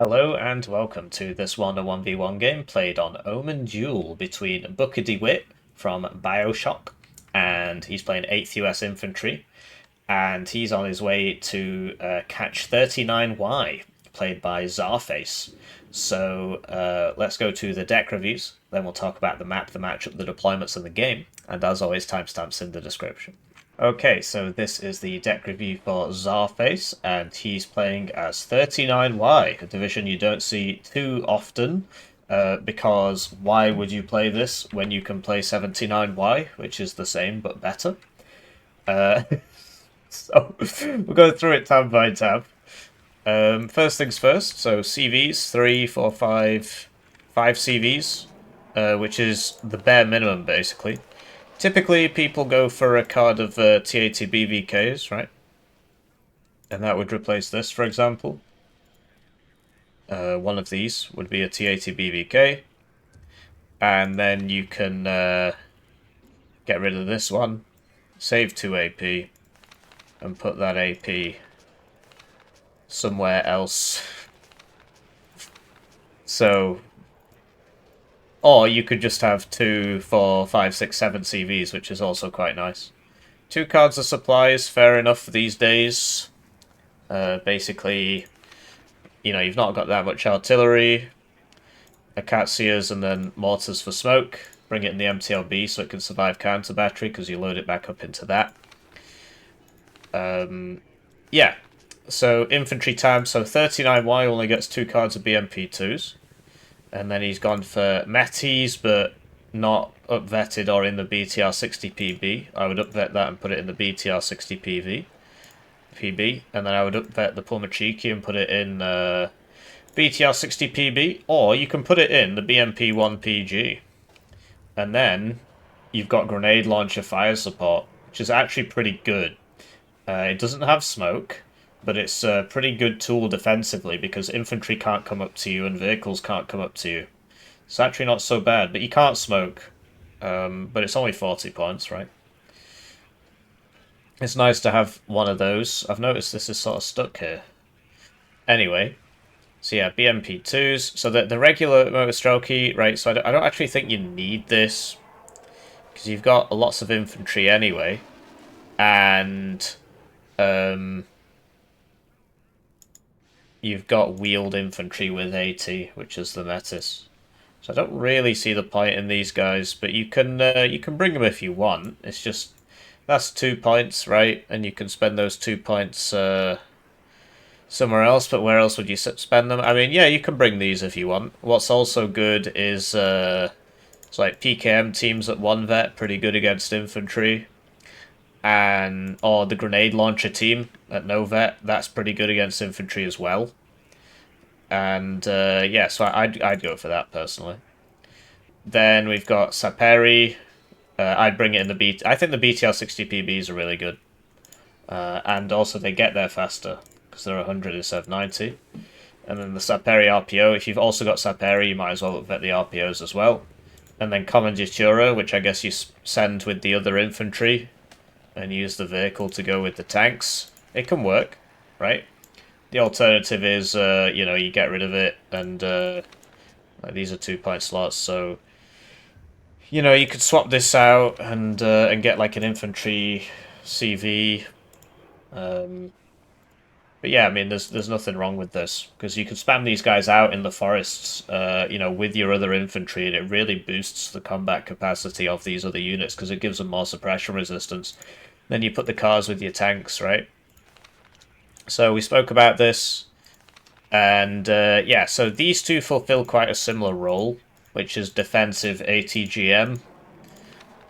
Hello and welcome to this Warno 1v1 game played on Ohmen Duel between Booker Dewitt from Bioshock, and he's playing 8th US Infantry, and he's on his way to catch 39Y, played by Czarface. So let's go to the deck reviews, then we'll talk about the map, the matchup, the deployments, and the game, and as always, timestamps in the description. Okay, so this is the deck review for Czarface, and he's playing as 39Y, a division you don't see too often, because why would you play this when you can play 79Y, which is the same but better? Uh, so we'll go through it tab by tab. First things first, so CVs, 3, 4, 5, 5 CVs, which is the bare minimum basically. Typically, people go for a card of TAT BVKs, right? And that would replace this, for example. One of these would be a TAT BVK. And then you can get rid of this one, save 2 AP, and put that AP somewhere else. So, or you could just have 2, 4, 5, 6, 7 CVs, which is also quite nice. 2 cards of supplies, fair enough these days. Basically, you know, you've not got that much artillery. Acacias and then mortars for smoke. Bring it in the MTLB so it can survive counter battery because you load it back up into that. Yeah, so infantry tab. So 39Y only gets 2 cards of BMP2s. And then he's gone for Metis, but not up-vetted or in the BTR 60PB. I would up-vet that and put it in the BTR 60PB. And then I would up-vet the Pulmachiki and put it in BTR 60PB, or you can put it in the BMP 1PG. And then you've got grenade launcher fire support, which is actually pretty good. It doesn't have smoke, but it's a pretty good tool defensively because infantry can't come up to you and vehicles can't come up to you. It's actually not so bad, but you can't smoke. But it's only 40 points, right? It's nice to have one of those. I've noticed this is sort of stuck here. Anyway, so yeah, BMP2s. So the regular motor strelky, right, so I don't actually think you need this because you've got lots of infantry anyway. And you've got wheeled infantry with AT, which is the Metis. So I don't really see the point in these guys, but you can bring them if you want. It's just that's 2 points, right? And you can spend those 2 points somewhere else. But where else would you spend them? I mean, yeah, you can bring these if you want. What's also good is it's like PKM teams at 1 vet, pretty good against infantry, and or the grenade launcher team at no vet, that's pretty good against infantry as well. And yeah, so I'd go for that personally. Then we've got Saperi. I'd bring it in the BT. I think the BTR 60PBs are really good, and also they get there faster because they're 100 instead of 90. And then the Saperi RPO. If you've also got Saperi, you might as well vet the RPOs as well. And then Commanditura, which I guess you send with the other infantry, and use the vehicle to go with the tanks. It can work, right? The alternative is, you know, you get rid of it, and these are 2 point slots, so you know you could swap this out and get like an infantry CV. But yeah, I mean, there's nothing wrong with this because you can spam these guys out in the forests, you know, with your other infantry, and it really boosts the combat capacity of these other units because it gives them more suppression resistance. Then you put the cars with your tanks, right? So we spoke about this, and yeah, so these two fulfill quite a similar role, which is defensive ATGM.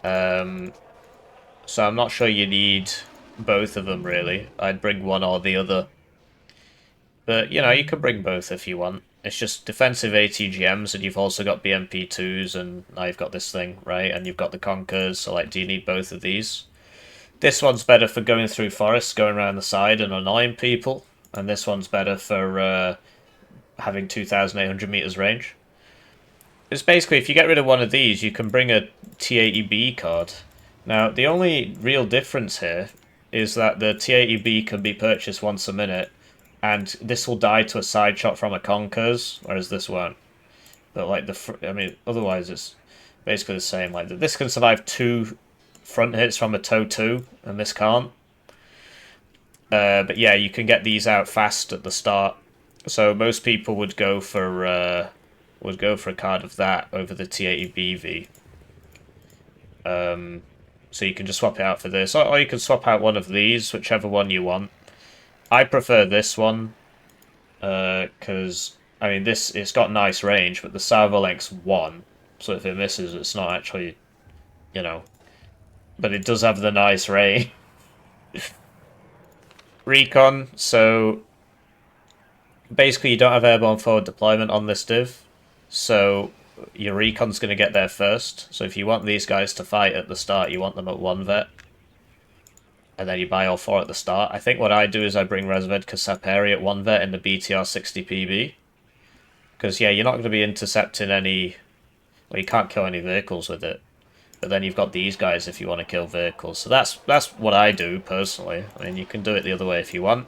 So I'm not sure you need both of them, really. I'd bring one or the other. But, you know, you can bring both if you want. It's just defensive ATGMs, and you've also got BMP2s, and now you've got this thing, right? And you've got the Conkers, so, like, do you need both of these? This one's better for going through forests, going around the side and annoying people. And this one's better for having 2,800 meters range. It's basically, if you get rid of one of these, you can bring a T80B card. Now, the only real difference here is that the T80B can be purchased once a minute, and this will die to a side shot from a Conquers, whereas this won't. But like I mean, otherwise it's basically the same. Like this can survive 2 front hits from a toe 2, and this can't. But yeah, you can get these out fast at the start. So most people would go for a card of that over the T80BV. So you can just swap it out for this, or you can swap out one of these, whichever one you want. I prefer this one, because I mean it's got nice range, but the salvo length's 1, so if it misses, it's not actually, you know, but it does have the nice range. Recon, so basically you don't have airborne forward deployment on this div, so your recon's going to get there first. So if you want these guys to fight at the start, you want them at 1 vet, and then you buy all 4 at the start. I think what I do is I bring Resved Kasaperi at 1 vet in the BTR 60PB, because yeah, you're not going to be intercepting any, well, you can't kill any vehicles with it. But then you've got these guys if you want to kill vehicles. So that's what I do, personally. I mean, you can do it the other way if you want.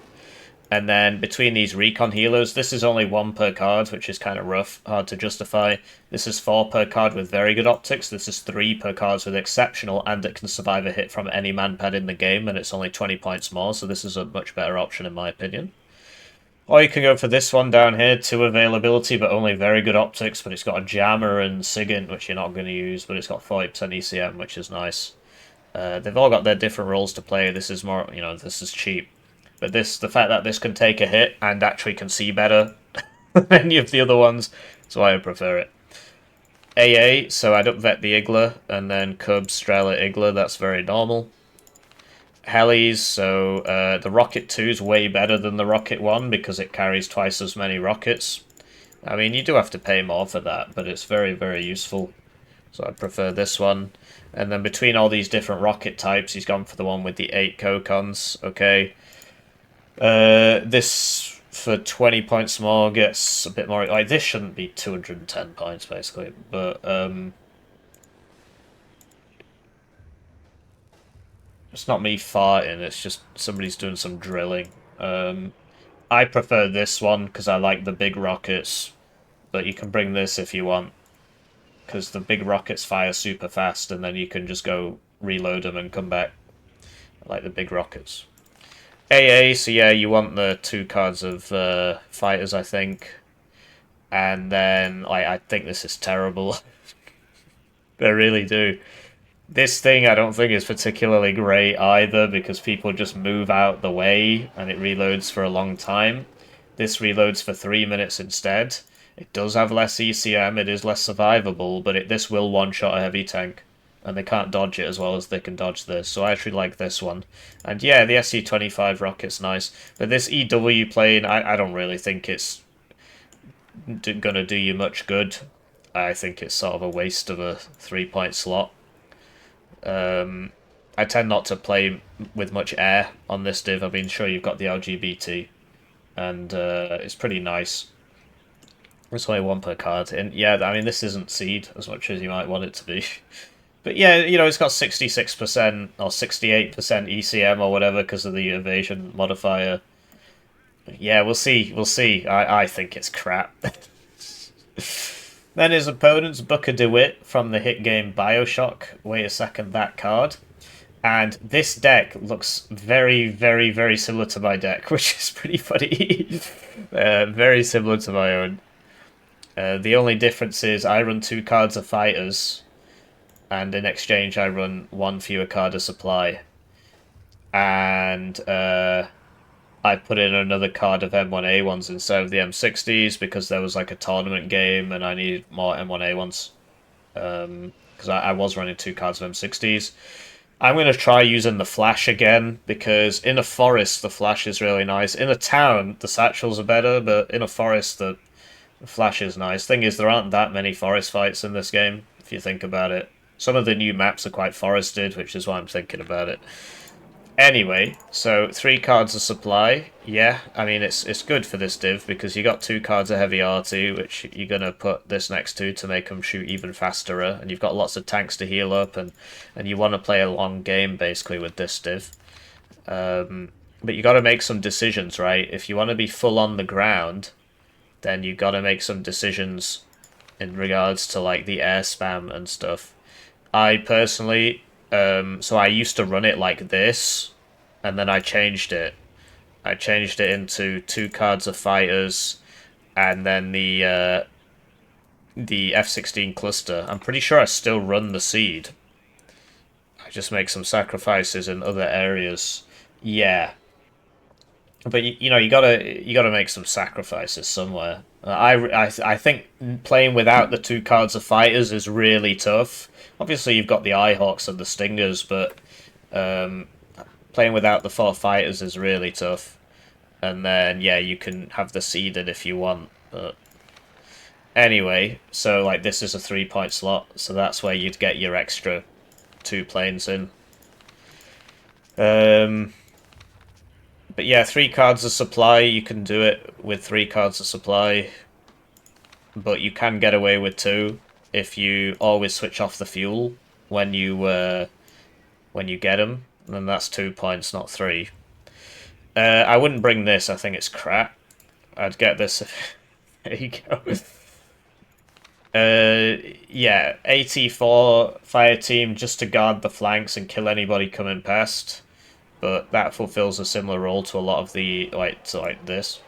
And then between these recon healers, this is only 1 per card, which is kind of rough, hard to justify. This is 4 per card with very good optics. This is 3 per card with exceptional, and it can survive a hit from any manpad in the game, and it's only 20 points more, so this is a much better option in my opinion. Or you can go for this one down here, 2 availability, but only very good optics, but it's got a jammer and SIGINT, which you're not going to use, but it's got 40% ECM, which is nice. They've all got their different roles to play. This is more, you know, this is cheap. But the fact that this can take a hit and actually can see better than any of the other ones, that's why I prefer it. AA, so I'd up-vet the Igla, and then Cub, Strela, Igla, that's very normal. Helis, so the Rocket 2 is way better than the Rocket 1 because it carries twice as many rockets. I mean, you do have to pay more for that, but it's very, very useful. So I prefer this one. And then between all these different rocket types, he's gone for the one with the 8 Kokons. Okay. This, for 20 points more, gets a bit more... Like, this shouldn't be 210 points, basically. But, it's not me farting, it's just somebody's doing some drilling. I prefer this one because I like the big rockets, but you can bring this if you want, because the big rockets fire super fast and then you can just go reload them and come back. I like the big rockets. AA, so yeah, you want the 2 cards of fighters, I think. And then, I think this is terrible. I really do. This thing I don't think is particularly great either, because people just move out the way and it reloads for a long time. This reloads for 3 minutes instead. It does have less ECM, it is less survivable, but this will one-shot a heavy tank. And they can't dodge it as well as they can dodge this, so I actually like this one. And yeah, the SC-25 rocket's nice. But this EW plane, I don't really think it's gonna do you much good. I think it's sort of a waste of a 3-point slot. I tend not to play with much air on this div. I mean, sure, you've got the LGBT, and it's pretty nice. It's only 1 per card, and yeah, I mean, this isn't seed as much as you might want it to be. But yeah, you know, it's got 66% or 68% ECM or whatever because of the evasion modifier. Yeah, we'll see. We'll see. I think it's crap. Then his opponent's Booker DeWitt from the hit game Bioshock. Wait a second, that card. And this deck looks very, very, very similar to my deck, which is pretty funny. Very similar to my own. The only difference is I run 2 cards of fighters, and in exchange I run 1 fewer card of supply. And I put in another card of M1A1s instead of the M60s because there was like a tournament game and I needed more M1A1s. Because I was running 2 cards of M60s. I'm going to try using the flash again because in a forest the flash is really nice. In a town the satchels are better, but in a forest the flash is nice. Thing is, there aren't that many forest fights in this game, if you think about it. Some of the new maps are quite forested, which is why I'm thinking about it. Anyway, so 3 cards of supply. Yeah, I mean, it's good for this div because you got 2 cards of heavy R2, which you're going to put this next to make them shoot even faster, and you've got lots of tanks to heal up, and you want to play a long game, basically, with this div. But you got to make some decisions, right? If you want to be full on the ground, then you got to make some decisions in regards to like the air spam and stuff. I personally, so I used to run it like this, and then I changed it. I changed it into 2 cards of fighters, and then the F-16 cluster. I'm pretty sure I still run the seed. I just make some sacrifices in other areas. Yeah, but you know you gotta make some sacrifices somewhere. I think playing without the 2 cards of fighters is really tough. Obviously, you've got the Eyehawks and the Stingers, but um, playing without the 4 fighters is really tough. And then yeah, you can have the seeded if you want. But anyway, so like this is a 3-point slot, so that's where you'd get your extra 2 planes in. But yeah, 3 cards of supply, you can do it with 3 cards of supply. But you can get away with 2 if you always switch off the fuel when you get them. Then that's 2 points, not 3. I wouldn't bring this, I think it's crap. I'd get this. There you go. Yeah, AT4 fire team just to guard the flanks and kill anybody coming past. But that fulfills a similar role to a lot of the like this.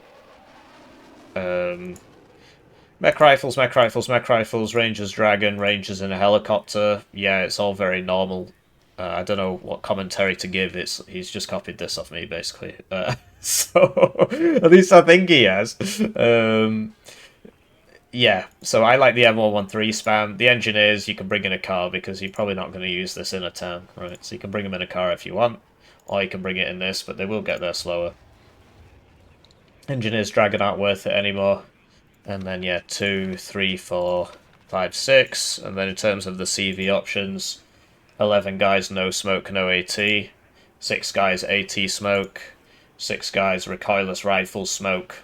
Mech rifles, mech rifles, mech rifles, Rangers dragon, Rangers in a helicopter. Yeah, it's all very normal. I don't know what commentary to give. He's just copied this off me basically. So at least I think he has. Yeah, so I like the M113 spam. The engineers you can bring in a car because you're probably not going to use this in a town, right? So you can bring them in a car if you want. Or you can bring it in this, but they will get there slower. Engineers Dragon aren't worth it anymore. And then, yeah, 2, 3, 4, 5, 6. And then in terms of the CV options, 11 guys, no smoke, no AT. 6 guys, AT smoke. 6 guys, recoilless rifle smoke.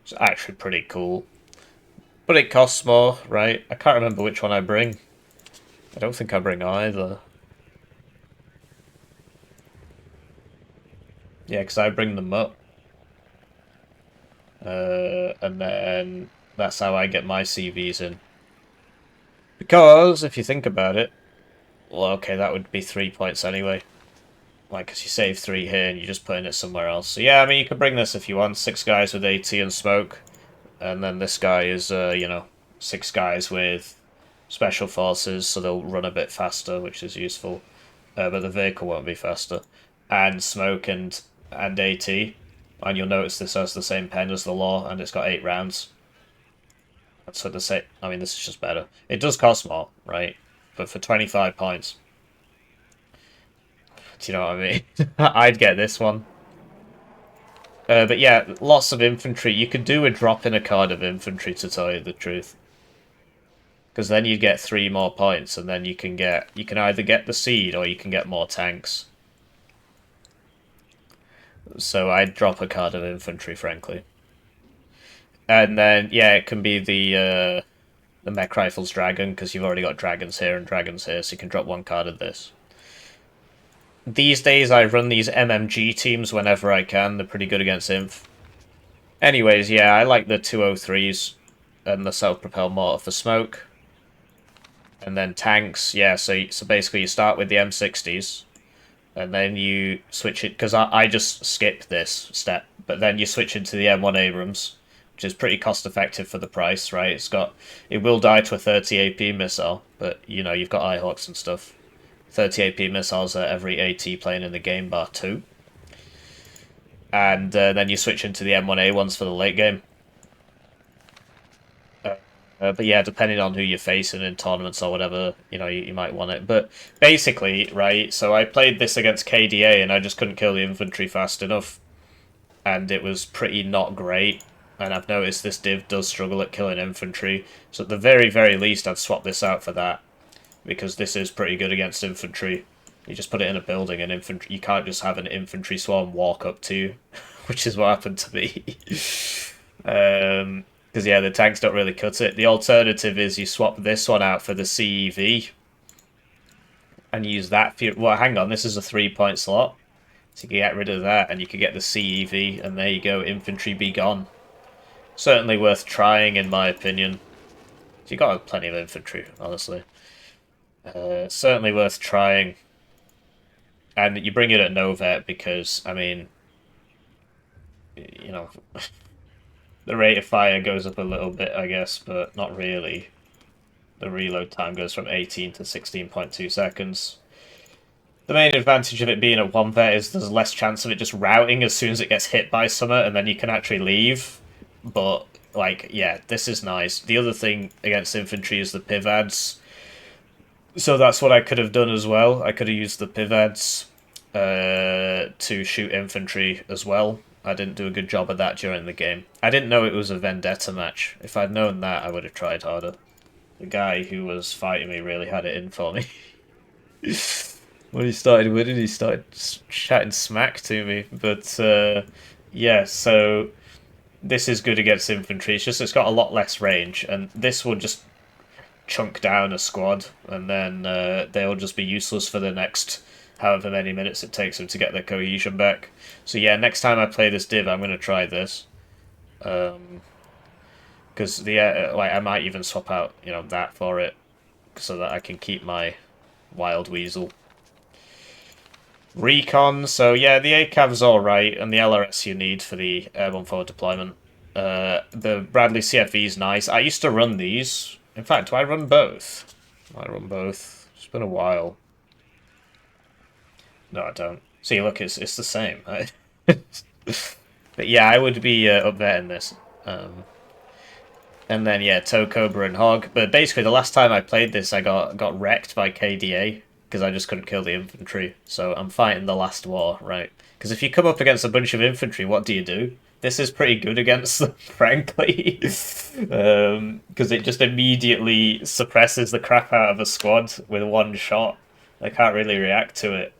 It's actually pretty cool. But it costs more, right? I can't remember which one I bring. I don't think I bring either. Yeah, because I bring them up. And then that's how I get my CVs in. Because, if you think about it, well, okay, that would be 3 points anyway. Like, because you save 3 here and you're just putting it somewhere else. So yeah, I mean, you can bring this if you want. 6 guys with AT and smoke. And then this guy is, you know, 6 guys with special forces, so they'll run a bit faster, which is useful. But the vehicle won't be faster. And smoke and AT. And you'll notice this has the same pen as the law, and it's got 8 rounds. So the same. I mean, this is just better. It does cost more, right? But for 25 points. Do you know what I mean? I'd get this one. But yeah, lots of infantry. You could do a drop in a card of infantry, to tell you the truth. Because then you get 3 more points, and then you can either get the seed or you can get more tanks. So I'd drop a card of infantry, frankly. And then, yeah, it can be the mech rifles dragon, because you've already got dragons here and dragons here, so you can drop 1 card of this. These days I run these MMG teams whenever I can. They're pretty good against inf. Anyways, yeah, I like the 203s and the self-propelled mortar for smoke. And then tanks, yeah, so basically you start with the M60s. And then you switch it, because I just skip this step. But then you switch into the M1 Abrams, which is pretty cost-effective for the price, right? It will die to a 30 AP missile, but, you know, you've got Eyehawks and stuff. 30 AP missiles at every AT plane in the game, bar 2. And then you switch into the M1A ones for the late game. But yeah, depending on who you're facing in tournaments or whatever, you know, you might want it. But basically, right, so I played this against KDA and I just couldn't kill the infantry fast enough. And it was pretty not great. And I've noticed this div does struggle at killing infantry. So at the very, very least, I'd swap this out for that. Because this is pretty good against infantry. You just put it in a building and infantry. You can't just have an infantry swarm walk up to you, which is what happened to me. Because yeah, the tanks don't really cut it. The alternative is you swap this one out for the CEV and use that for. Well, hang on, this is a 3-point slot. So you can get rid of that, and you can get the CEV, and there you go, infantry be gone. Certainly worth trying, in my opinion. You got plenty of infantry, honestly. Certainly worth trying. And you bring it at no vet because, I mean, you know, the rate of fire goes up a little bit, I guess, but not really. The reload time goes from 18 to 16.2 seconds. The main advantage of it being at 1 vet is there's less chance of it just routing as soon as it gets hit by something, and then you can actually leave. But, like, yeah, this is nice. The other thing against infantry is the pivads. So that's what I could have done as well. I could have used the pivads to shoot infantry as well. I didn't do a good job of that during the game. I didn't know it was a vendetta match. If I'd known that, I would have tried harder. The guy who was fighting me really had it in for me. When he started winning, he started chatting smack to me. But, yeah, so this is good against infantry. It's just it's got a lot less range, and this will just chunk down a squad, and then they'll just be useless for the next however many minutes it takes them to get their cohesion back. So yeah, next time I play this div, I'm going to try this. Because like I might even swap out, that for it, so that I can keep my Wild Weasel. Recon, so yeah, the ACAV's alright, and the LRS you need for the airborne forward deployment. The Bradley CFV's nice. I used to run these. In fact, do I run both? I run both. It's been a while. No, I don't. See, look, it's the same. But yeah, I would be up there in this. And then, yeah, Toe Cobra and Hog. But basically, the last time I played this, I got wrecked by KDA, because I just couldn't kill the infantry. So I'm fighting the last war, right? Because if you come up against a bunch of infantry, what do? This is pretty good against them, frankly. Because it just immediately suppresses the crap out of a squad with one shot. They can't really react to it.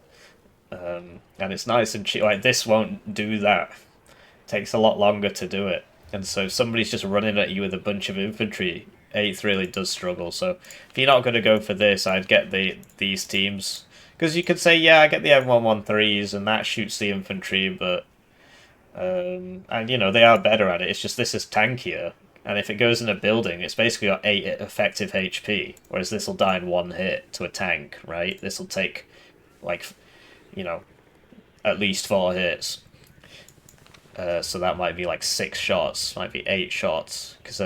And it's nice and cheap. Like, this won't do that. It takes a lot longer to do it. And so if somebody's just running at you with a bunch of infantry, 8th really does struggle. So if you're not going to go for this, I'd get these teams. Because you could say, yeah, I get the M113s, and that shoots the infantry, but... and, they are better at it. It's just this is tankier. And if it goes in a building, it's basically got 8 effective HP. Whereas this will die in 1 hit to a tank, right? This will take, like, at least 4 hits. So that might be like 6 shots, might be 8 shots, because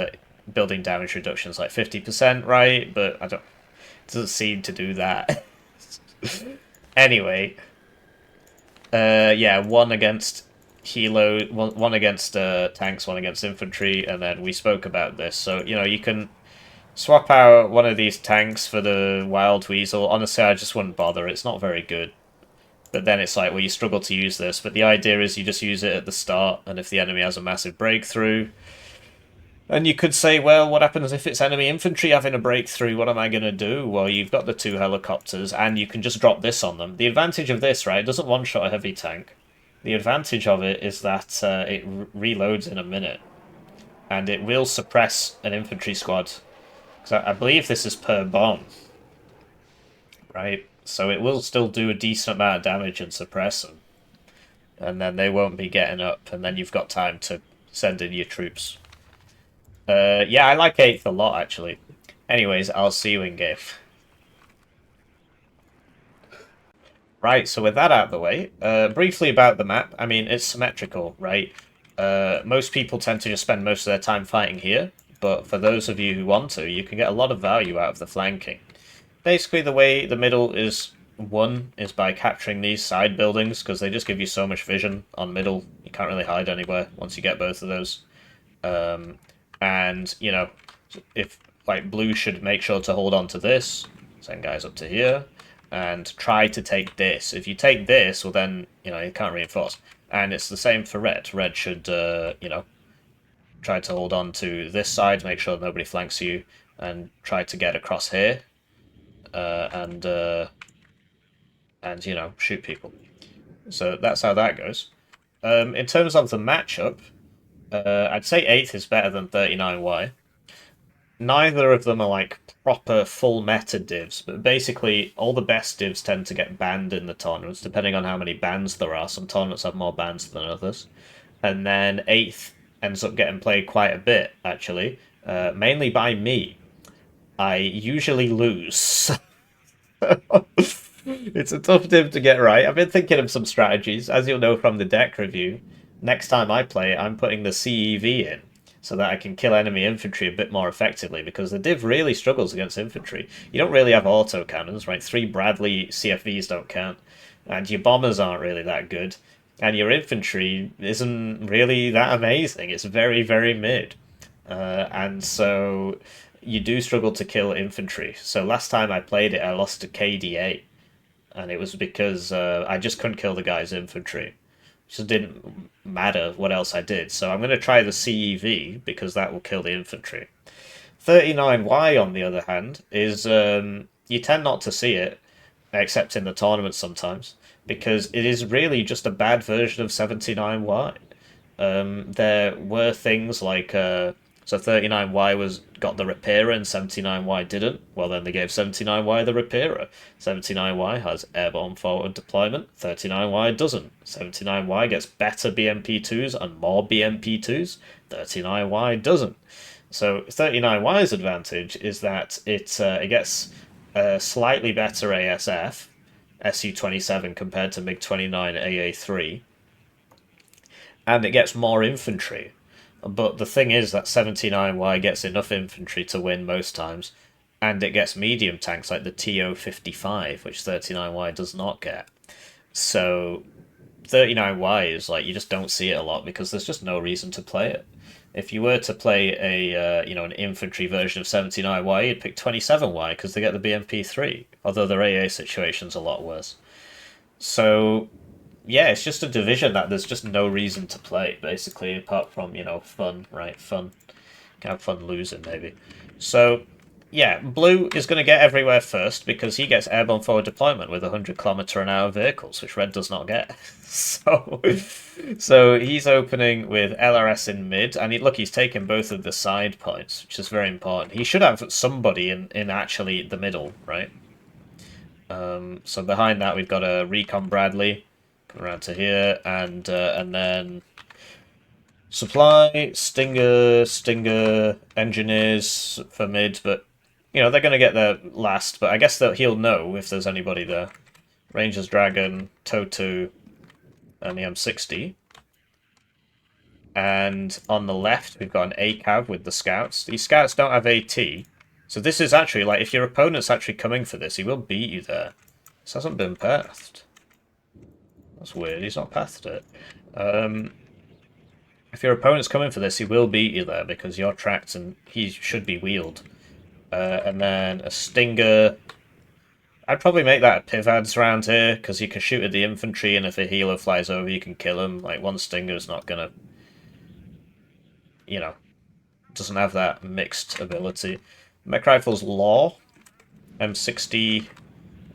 building damage reduction is like 50%, right? But it doesn't seem to do that. Anyway, yeah, 1 against helo, one against tanks, 1 against infantry, and then we spoke about this. So you can swap out one of these tanks for the Wild Weasel. Honestly, I just wouldn't bother. It's not very good. But then it's like, well, you struggle to use this. But the idea is you just use it at the start, and if the enemy has a massive breakthrough... And you could say, well, what happens if it's enemy infantry having a breakthrough? What am I going to do? Well, you've got the 2 helicopters, and you can just drop this on them. The advantage of this, right, it doesn't one-shot a heavy tank. The advantage of it is that it reloads in a minute. And it will suppress an infantry squad. Because I believe this is per bomb. Right? So it will still do a decent amount of damage and suppress them. And then they won't be getting up, and then you've got time to send in your troops. Yeah, I like 8th a lot, actually. Anyways, I'll see you in game. Right, so with that out of the way, briefly about the map. I mean, it's symmetrical, right? Most people tend to just spend most of their time fighting here, but for those of you who want to, you can get a lot of value out of the flanking. Basically, the way the middle is won is by capturing these side buildings, because they just give you so much vision on middle. You can't really hide anywhere once you get both of those. And, if, like, blue should make sure to hold on to this, send guys up to here, and try to take this. If you take this, well then, you can't reinforce. And it's the same for red. Red should, try to hold on to this side, make sure nobody flanks you, and try to get across here. And shoot people. So that's how that goes. In terms of the matchup, I'd say 8th is better than 39Y. neither of them are like proper full meta divs, but basically all the best divs tend to get banned in the tournaments, depending on how many bans there are. Some tournaments have more bans than others. And then 8th ends up getting played quite a bit, actually, mainly by me. I usually lose. It's a tough div to get right. I've been thinking of some strategies. As you'll know from the deck review, next time I play, I'm putting the CEV in so that I can kill enemy infantry a bit more effectively, because the div really struggles against infantry. You don't really have auto cannons, right? 3 Bradley CFVs don't count, and your bombers aren't really that good, and your infantry isn't really that amazing. It's very, very mid. And so you do struggle to kill infantry. So last time I played it, I lost to KDA, and it was because I just couldn't kill the guy's infantry. It just didn't matter what else I did. So I'm going to try the CEV, because that will kill the infantry. 39Y, on the other hand, is you tend not to see it, except in the tournament sometimes, because it is really just a bad version of 79Y. There were things like so 39Y got the repairer and 79Y didn't. Well, then they gave 79Y the repairer. 79Y has airborne forward deployment. 39Y doesn't. 79Y gets better BMP2s and more BMP2s. 39Y doesn't. So 39Y's advantage is that it gets a slightly better ASF, SU-27 compared to MiG-29 AA-3, and it gets more infantry. But the thing is that 79Y gets enough infantry to win most times, and it gets medium tanks like the TO-55, which 39Y does not get. So 39Y is like, you just don't see it a lot because there's just no reason to play it. If you were to play a an infantry version of 79Y, you'd pick 27Y because they get the BMP3, although their AA situation's a lot worse. So yeah, it's just a division that there's just no reason to play, basically, apart from, fun, right? Fun. Can have fun losing, maybe. So, yeah, Blue is going to get everywhere first because he gets airborne forward deployment with 100km/h vehicles, which Red does not get. So he's opening with LRS in mid, and look, he's taking both of the side points, which is very important. He should have somebody in actually the middle, right? So behind that, we've got a Recon Bradley. Come around to here, and then supply, Stinger, engineers for mid, but they're going to get there last, but I guess that he'll know if there's anybody there. Rangers Dragon, Totu, and the M60. And on the left, we've got an ACAV with the scouts. These scouts don't have AT, so this is actually, like, if your opponent's actually coming for this, he will beat you there. This hasn't been pathed. That's weird, he's not pathed it. If your opponent's coming for this, he will beat you there because you're tracked and he should be wheeled. And then a Stinger. I'd probably make that a Pivads round here because you can shoot at the infantry, and if a healer flies over, you can kill him. Like, one Stinger's not gonna, doesn't have that mixed ability. Mech Rifle's Law, M60,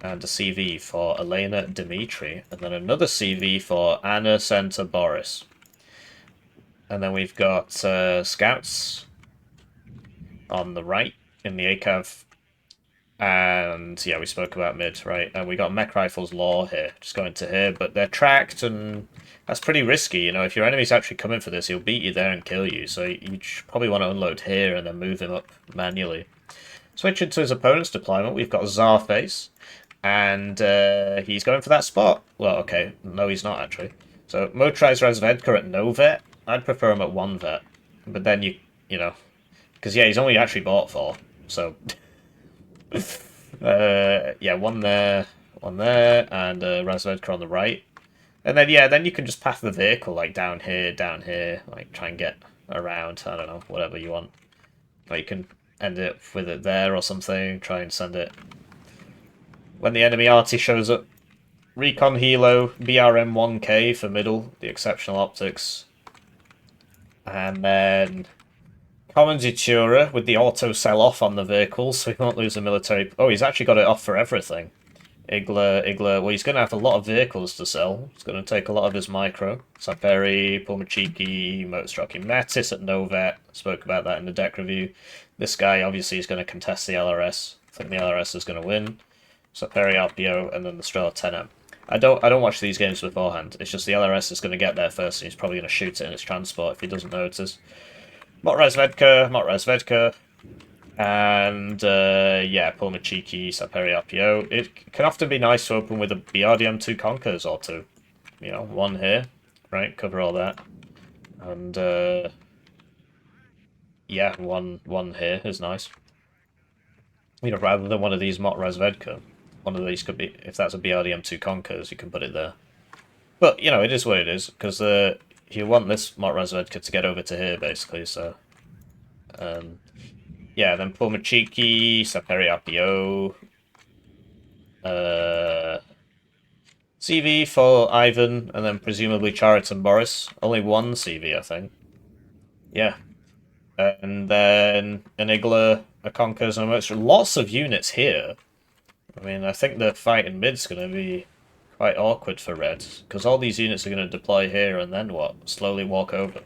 and a CV for Elena Dimitri, and then another CV for Anna Center Boris. And then we've got scouts on the right in the ACAV. And yeah, we spoke about mid, right? And we got Mech Rifle's Law here, just going to here, but they're tracked, and that's pretty risky. If your enemy's actually coming for this, he'll beat you there and kill you. So you probably want to unload here and then move him up manually. Switching to his opponent's deployment, we've got Czarface. And he's going for that spot. Well, okay. No, he's not, actually. So, motorized Razvedka at no vet. I'd prefer him at 1 vet. But then because, yeah, he's only actually bought 4. So, yeah, one there, and Razvedka on the right. And then, yeah, then you can just path the vehicle, like, down here, like, try and get around, I don't know, whatever you want. Or you can end it with it there or something, try and send it when the enemy arty shows up. Recon Helo, BRM 1K for middle, the exceptional optics. And then Common with the auto sell-off on the vehicle, so he won't lose a military... Oh, he's actually got it off for everything. Igler, well, he's going to have a lot of vehicles to sell. It's going to take a lot of his micro. Saperi, Pulmachiki, Motostraki Metis at Novet. Spoke about that in the deck review. This guy obviously is going to contest the LRS. I think the LRS is going to win. Saperi RPO and then the Strela 10M. I don't watch these games beforehand. It's just the LRS is going to get there first and he's probably going to shoot it in its transport if he doesn't notice. Motraz Vedka. And yeah, Pulmachiki, Saperi RPO. It can often be nice to open with a BRDM2 Conkers or two. You know, one here, right? Cover all that. And yeah, one here is nice. You know, rather than one of these Motraz Vedka. One of these could be, if that's a BRDM2 Conkers, you can put it there. But, you know, it is what it is, because you want this Motraz Vedka to get over to here, basically, so... yeah, then Pulmachiki, Saperi RPO, CV for Ivan, and then presumably Charit and Boris. Only one CV, I think. Yeah. And then an Igler, a Conkers, and a Motor. Lots of units here. I mean, I think the fight in mid's going to be quite awkward for Red, because all these units are going to deploy here and then what? Slowly walk over.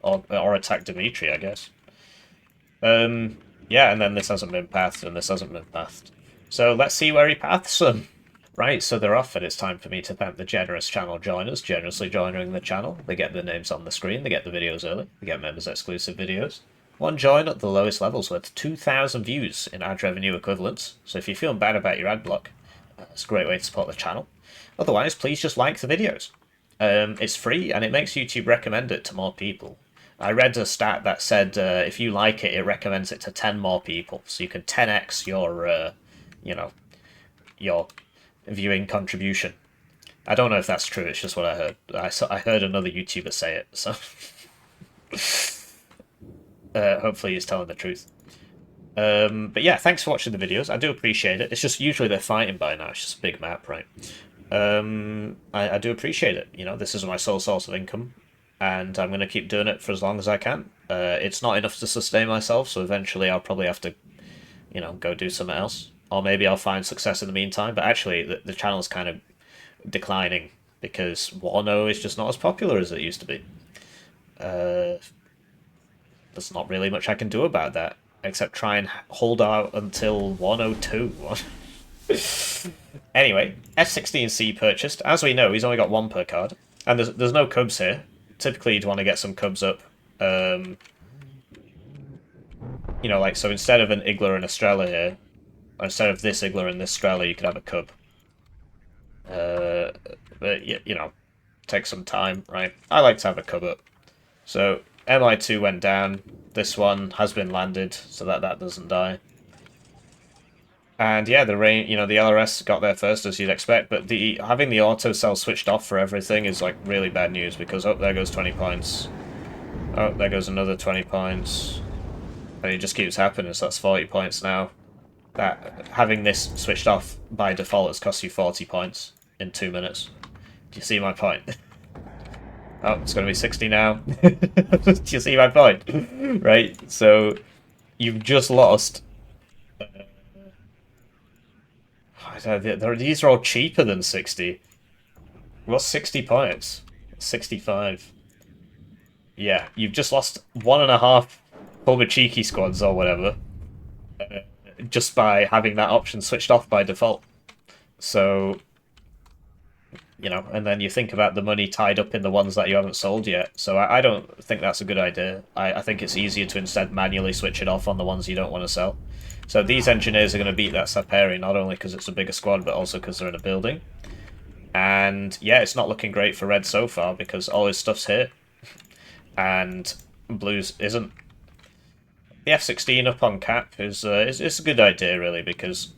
Or attack Dimitri, I guess. Yeah, and then this hasn't been pathed, and this hasn't been pathed. So let's see where he paths them. Right, so they're off, and it's time for me to thank the generous channel joiners, generously joining the channel. They get their names on the screen, they get the videos early, they get members-exclusive videos. One join at the lowest levels with 2,000 views in ad revenue equivalents, so if you're feeling bad about your ad block, it's a great way to support the channel. Otherwise, please just like the videos. It's free, and it makes YouTube recommend it to more people. I read a stat that said if you like it, it recommends it to 10 more people, so you can 10x your, you know, your viewing contribution. I don't know if that's true, it's just what I heard. I heard another YouTuber say it, so... hopefully he's telling the truth. But yeah, thanks for watching the videos. I do appreciate it. It's just usually they're fighting by now. It's just a big map, right? I do appreciate it. You know, this is my sole source of income, and I'm going to keep doing it for as long as I can. It's not enough to sustain myself, so eventually I'll probably have to, you know, go do something else. Or maybe I'll find success in the meantime. But actually, the channel's kind of declining because Warno is just not as popular as it used to be. There's not really much I can do about that, except try and hold out until 102. Anyway, F-16C purchased. As we know, he's only got one per card. And there's no Cubs here. Typically, you'd want to get some Cubs up. You know, like, so instead of an Igler and a Strela here, or instead of this Igler and this Strela, you could have a Cub. But, you know, take some time, right? I like to have a Cub up. So, MI2 went down. This one has been landed, so that doesn't die. And yeah, the LRS got there first, as you'd expect, but having the auto cell switched off for everything is like really bad news, because oh, there goes 20 points. Oh, there goes another 20 points. And it just keeps happening, so that's 40 points now. Having this switched off by default has cost you 40 points in 2 minutes. Do you see my point? Oh, it's going to be 60 now. Do you see my point? Right, so you've just lost... these are all cheaper than 60. What's 60 points? 65. Yeah, you've just lost 1.5 Pulmachiki squads or whatever. Just by having that option switched off by default. So... You know, and then you think about the money tied up in the ones that you haven't sold yet. So I don't think that's a good idea. I think it's easier to instead manually switch it off on the ones you don't want to sell. So these engineers are going to beat that Saperi, not only because it's a bigger squad, but also because they're in a building. And yeah, it's not looking great for Red so far, because all his stuff's here. And Blues isn't. The F-16 up on cap is a good idea, really, because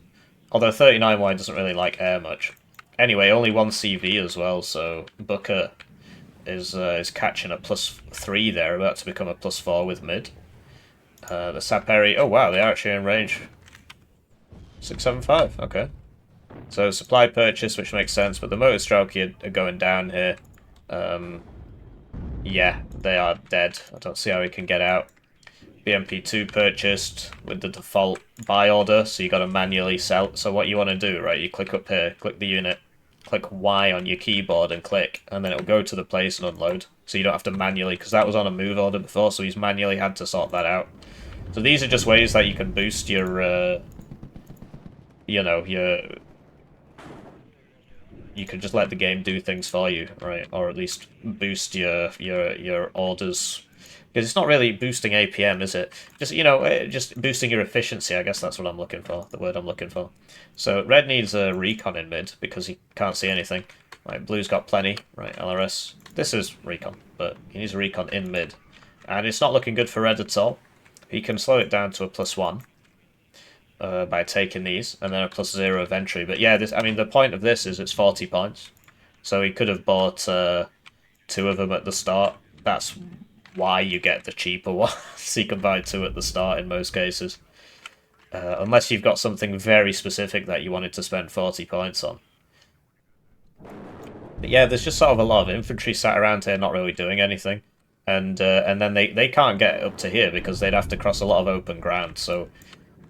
although 39Y doesn't really like air much. Anyway, only one CV as well, so Booker is catching a +3 there, about to become a +4 with mid. The Saperi, oh wow, they are actually in range. 675, okay. So supply purchase, which makes sense, but the Motostrelki are going down here. Yeah, they are dead. I don't see how he can get out. BMP2 purchased with the default buy order, so you got to manually sell. So what you want to do, right, you click up here, click the unit, click Y on your keyboard and click, and then it'll go to the place and unload. So you don't have to manually, because that was on a move order before, so he's manually had to sort that out. So these are just ways that you can boost your, you know, you can just let the game do things for you, right? Or at least boost your orders. Because it's not really boosting APM, is it? Just, you know, just boosting your efficiency, I guess that's what I'm looking for, the word I'm looking for. So red needs a recon in mid, because he can't see anything. Right, blue's got plenty, right, LRS. This is recon, but he needs a recon in mid. And it's not looking good for red at all. He can slow it down to a +1 by taking these, and then a +0 of entry. But yeah, this, I mean, the point of this is it's 40 points. So he could have bought 2 of them at the start. That's why you get the cheaper one. So you can buy 2 at the start in most cases. Unless you've got something very specific that you wanted to spend 40 points on. But yeah, there's just sort of a lot of infantry sat around here not really doing anything. And then they can't get up to here because they'd have to cross a lot of open ground. So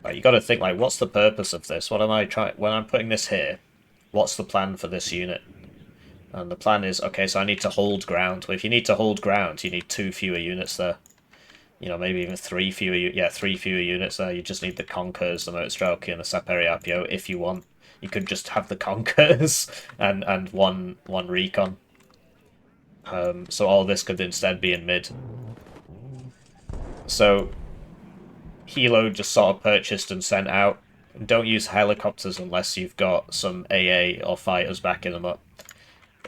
like, you got to think, like, what's the purpose of this? What am I trying... When I'm putting this here, what's the plan for this unit? And the plan is, okay, so I need to hold ground. Well, if you need to hold ground, you need 2 fewer units there. You know, maybe even 3 fewer... Yeah, 3 fewer units there. You just need the Conkers, the Motostrelki, and the Saperi Apio if you want. You could just have the Conkers and one recon. So all this could instead be in mid. So Helo just sort of purchased and sent out. Don't use helicopters unless you've got some AA or fighters backing them up.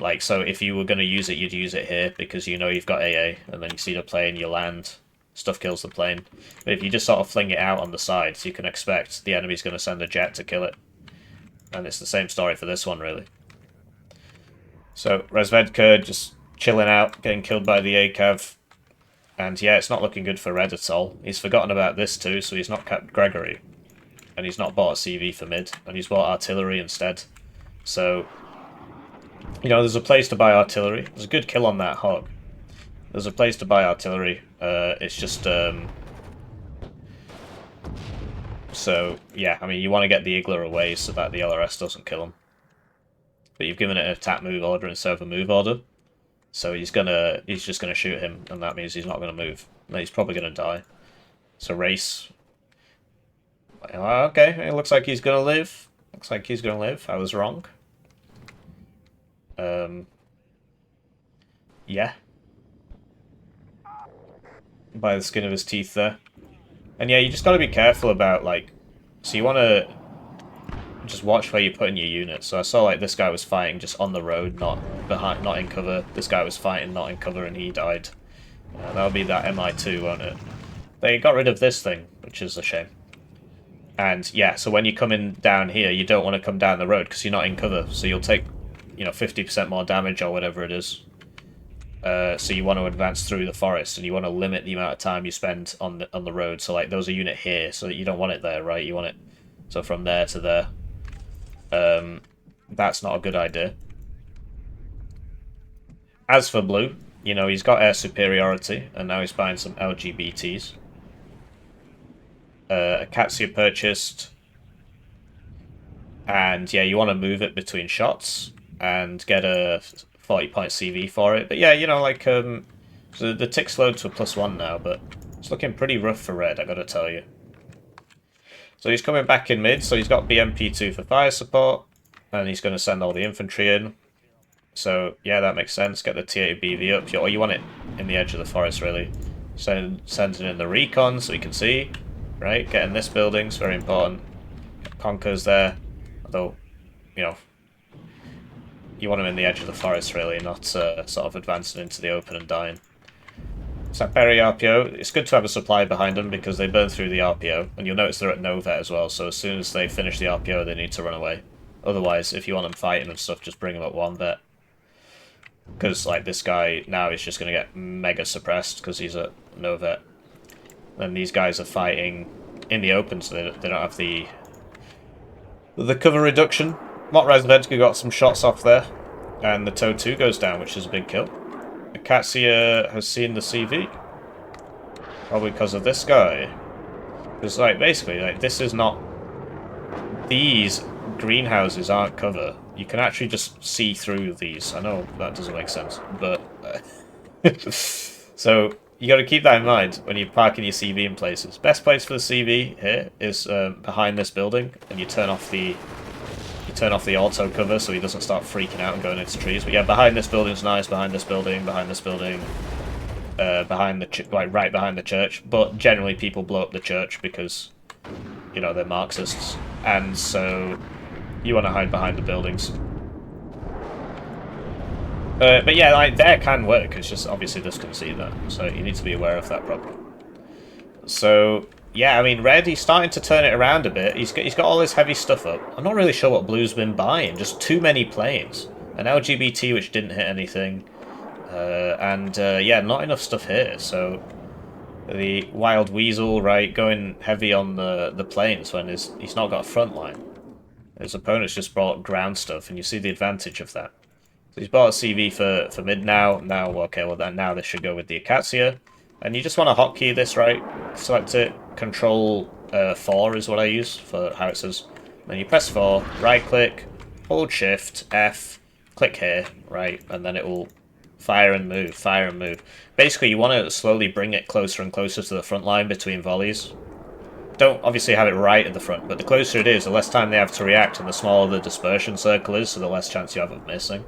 Like, so if you were going to use it, you'd use it here because you know you've got AA, and then you see the plane, you land, stuff kills the plane. But if you just sort of fling it out on the sides, you can expect the enemy's going to send a jet to kill it. And it's the same story for this one, really. So Razvedka just chilling out, getting killed by the ACAV. And yeah, it's not looking good for red at all. He's forgotten about this too, so he's not kept Gregory. And he's not bought a CV for mid, and he's bought artillery instead. So, you know, there's a place to buy artillery. There's a good kill on that hog. There's a place to buy artillery. It's just, so, yeah, I mean, you want to get the Igler away so that the LRS doesn't kill him. But you've given it an attack move order instead of a move order. So he's just gonna shoot him, and that means he's not gonna move. And he's probably gonna die. So race. Okay, it looks like he's gonna live. Looks like he's gonna live. I was wrong. Yeah. By the skin of his teeth there. And yeah, you just gotta be careful about, like... So you wanna just watch where you're putting your units. So I saw, like, this guy was fighting just on the road, not behind, not in cover. This guy was fighting not in cover, and he died. That'll be that MI2, won't it? They got rid of this thing, which is a shame. And yeah, so when you're coming down here, you don't want to come down the road because you're not in cover. So you'll take, you know, 50% more damage or whatever it is. So you want to advance through the forest, and you want to limit the amount of time you spend on the road. So like, there's a unit here, so you don't want it there, right? You want it so from there to there. That's not a good idea. As for blue, you know, he's got air superiority, and now he's buying some LGBTs. Akatsia purchased, and yeah, you want to move it between shots and get a 40-point CV for it. But yeah, you know, like, so the tick slowed to a +1 now, but it's looking pretty rough for red, I gotta tell you. So he's coming back in mid, so he's got BMP2 for fire support, and he's going to send all the infantry in. So yeah, that makes sense. Get the T8 BV up, or you want it in the edge of the forest, really. Sending in the recon so you can see, right? Getting this building's very important. Conkers there, although, you know, you want him in the edge of the forest, really, not sort of advancing into the open and dying. Saperi RPO, it's good to have a supply behind them because they burn through the RPO, and you'll notice they're at no vet as well, so as soon as they finish the RPO they need to run away. Otherwise, if you want them fighting and stuff, just bring them at 1 vet. Because, like, this guy now is just going to get mega suppressed because he's at no vet. Then these guys are fighting in the open, so they don't have the cover reduction. Mott Razvedka got some shots off there, and the Toad 2 goes down, which is a big kill. Akatsia has seen the CV. Probably because of this guy. Because, like, basically, like, this is not... These greenhouses aren't cover. You can actually just see through these. I know that doesn't make sense, but... So, you got to keep that in mind when you're parking your CV in places. Best place for the CV here is behind this building, and you turn off the auto cover so he doesn't start freaking out and going into trees. But yeah, behind this building's nice. Behind this building. Behind this building. Behind the right behind the church. But generally, people blow up the church because, you know, they're Marxists, and so you want to hide behind the buildings. But yeah, like, there can work, it's just obviously this can see that, so you need to be aware of that problem. So, yeah, I mean, red, he's starting to turn it around a bit. He's got all this heavy stuff up. I'm not really sure what blue's been buying, just too many planes. An LGBT which didn't hit anything, yeah, not enough stuff here, so... The Wild Weasel, right, going heavy on the planes when he's not got a front line. His opponent's just brought ground stuff, and you see the advantage of that. So he's bought a CV for mid now. Now, okay, well then now this should go with the Acacia. And you just want to hotkey this, right? Select it. Control 4 is what I use for how it says. Then you press 4, right click, hold shift, F, click here, right? And then it will fire and move, fire and move. Basically, you want to slowly bring it closer and closer to the front line between volleys. Don't obviously have it right at the front, but the closer it is, the less time they have to react, and the smaller the dispersion circle is, so the less chance you have of missing.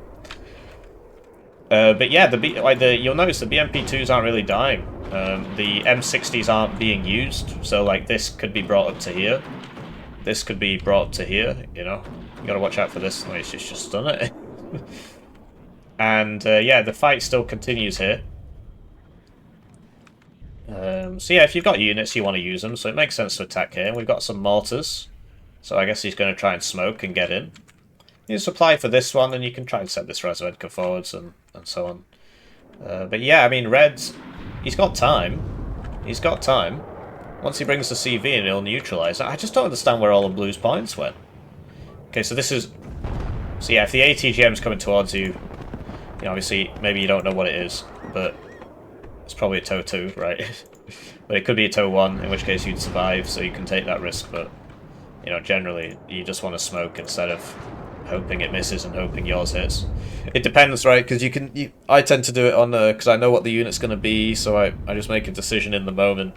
But yeah, you'll notice the BMP2s aren't really dying. The M60s aren't being used, so like this could be brought up to here. This could be brought up to here, you know. You gotta watch out for this. Oh, it's just done it. And yeah, the fight still continues here. So yeah, if you've got units, you want to use them, so it makes sense to attack here. We've got some mortars, so I guess he's going to try and smoke and get in. You supply for this one, and you can try and set this Razvedka forwards and so on. But yeah, I mean, red's... He's got time. He's got time. Once he brings the CV in, he'll neutralise. I just don't understand where all of blue's points went. Okay, so this is... So yeah, if the ATGM's coming towards you, you know, obviously, maybe you don't know what it is, but it's probably a tow 2, right? But it could be a tow 1, in which case you'd survive, so you can take that risk, but, you know, generally, you just want to smoke instead of hoping it misses and hoping yours hits. It depends, right? Because I tend to do it on because I know what the unit's going to be, so I just make a decision in the moment,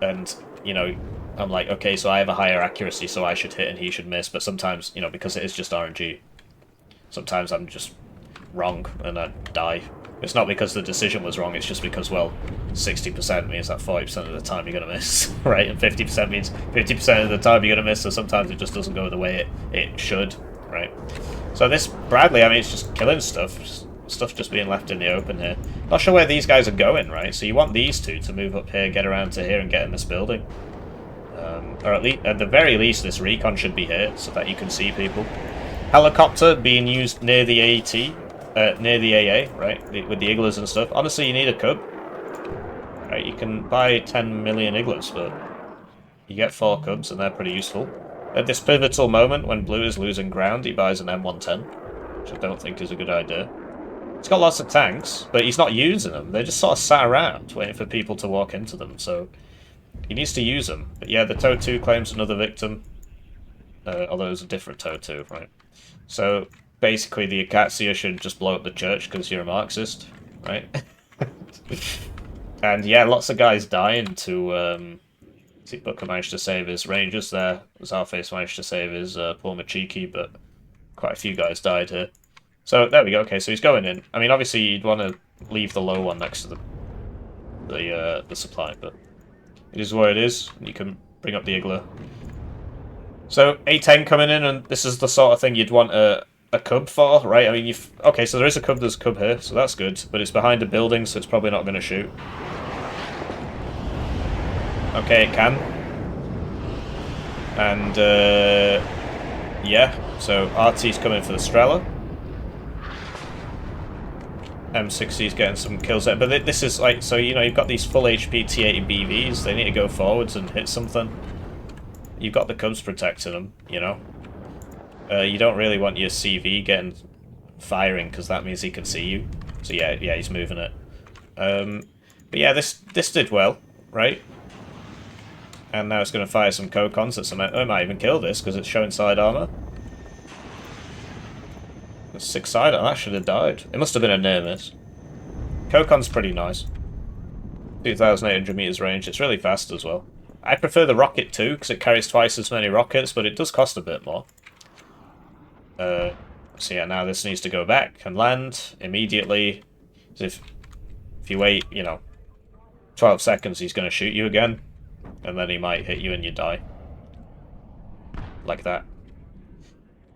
and, you know, I'm like, okay, so I have a higher accuracy, so I should hit and he should miss, but sometimes, you know, because it is just RNG, sometimes I'm just wrong and I die. It's not because the decision was wrong, it's just because, well, 60% means that 40% of the time you're going to miss, right? And 50% means 50% of the time you're going to miss, so sometimes it just doesn't go the way it should, right? So this Bradley, I mean, it's just killing stuff. Stuff just being left in the open here. Not sure where these guys are going, right? So you want these two to move up here, get around to here, and get in this building. Or at the very least, this recon should be here, so that you can see people. Helicopter being used near the AET, near the AA, right, with the Iglas and stuff. Honestly, you need a cub. Right, you can buy 10 million Iglas, but you get 4 cubs, and they're pretty useful. At this pivotal moment, when blue is losing ground, he buys an M110, which I don't think is a good idea. He's got lots of tanks, but he's not using them. They just sort of sat around, waiting for people to walk into them, so he needs to use them. But yeah, the tow 2 claims another victim, although it's a different tow 2, right? So basically, the Acacia should just blow up the church because you're a Marxist, right? And yeah, lots of guys dying to... see, Booker managed to save his Rangers there. Czarface managed to save his poor Machiki, but quite a few guys died here. So there we go. Okay, so he's going in. I mean, obviously you'd want to leave the low one next to the supply, but it is what it is. You can bring up the Igla. So A10 coming in, and this is the sort of thing you'd want a cub for, right? I mean, okay, so there is a cub. There's a cub here, so that's good. But it's behind a building, so it's probably not going to shoot. Okay, it can. And yeah, so RT's coming for the Strela. M60's getting some kills there, but this is like, so you know, you've got these full HP T80 BVs, they need to go forwards and hit something. You've got the Cubs protecting them, you know. You don't really want your CV getting firing, because that means he can see you. So yeah, he's moving it. But yeah, this did well. right? And now it's going to fire some Kokons at some... It might even kill this, because it's showing side armor. 6 side armor, that should have died. It must have been a near miss. Kokon's pretty nice. 2,800 meters range, it's really fast as well. I prefer the rocket too, because it carries twice as many rockets, but it does cost a bit more. So yeah, now this needs to go back and land immediately. If you wait, you know, 12 seconds, he's going to shoot you again. And then he might hit you and you die. Like that.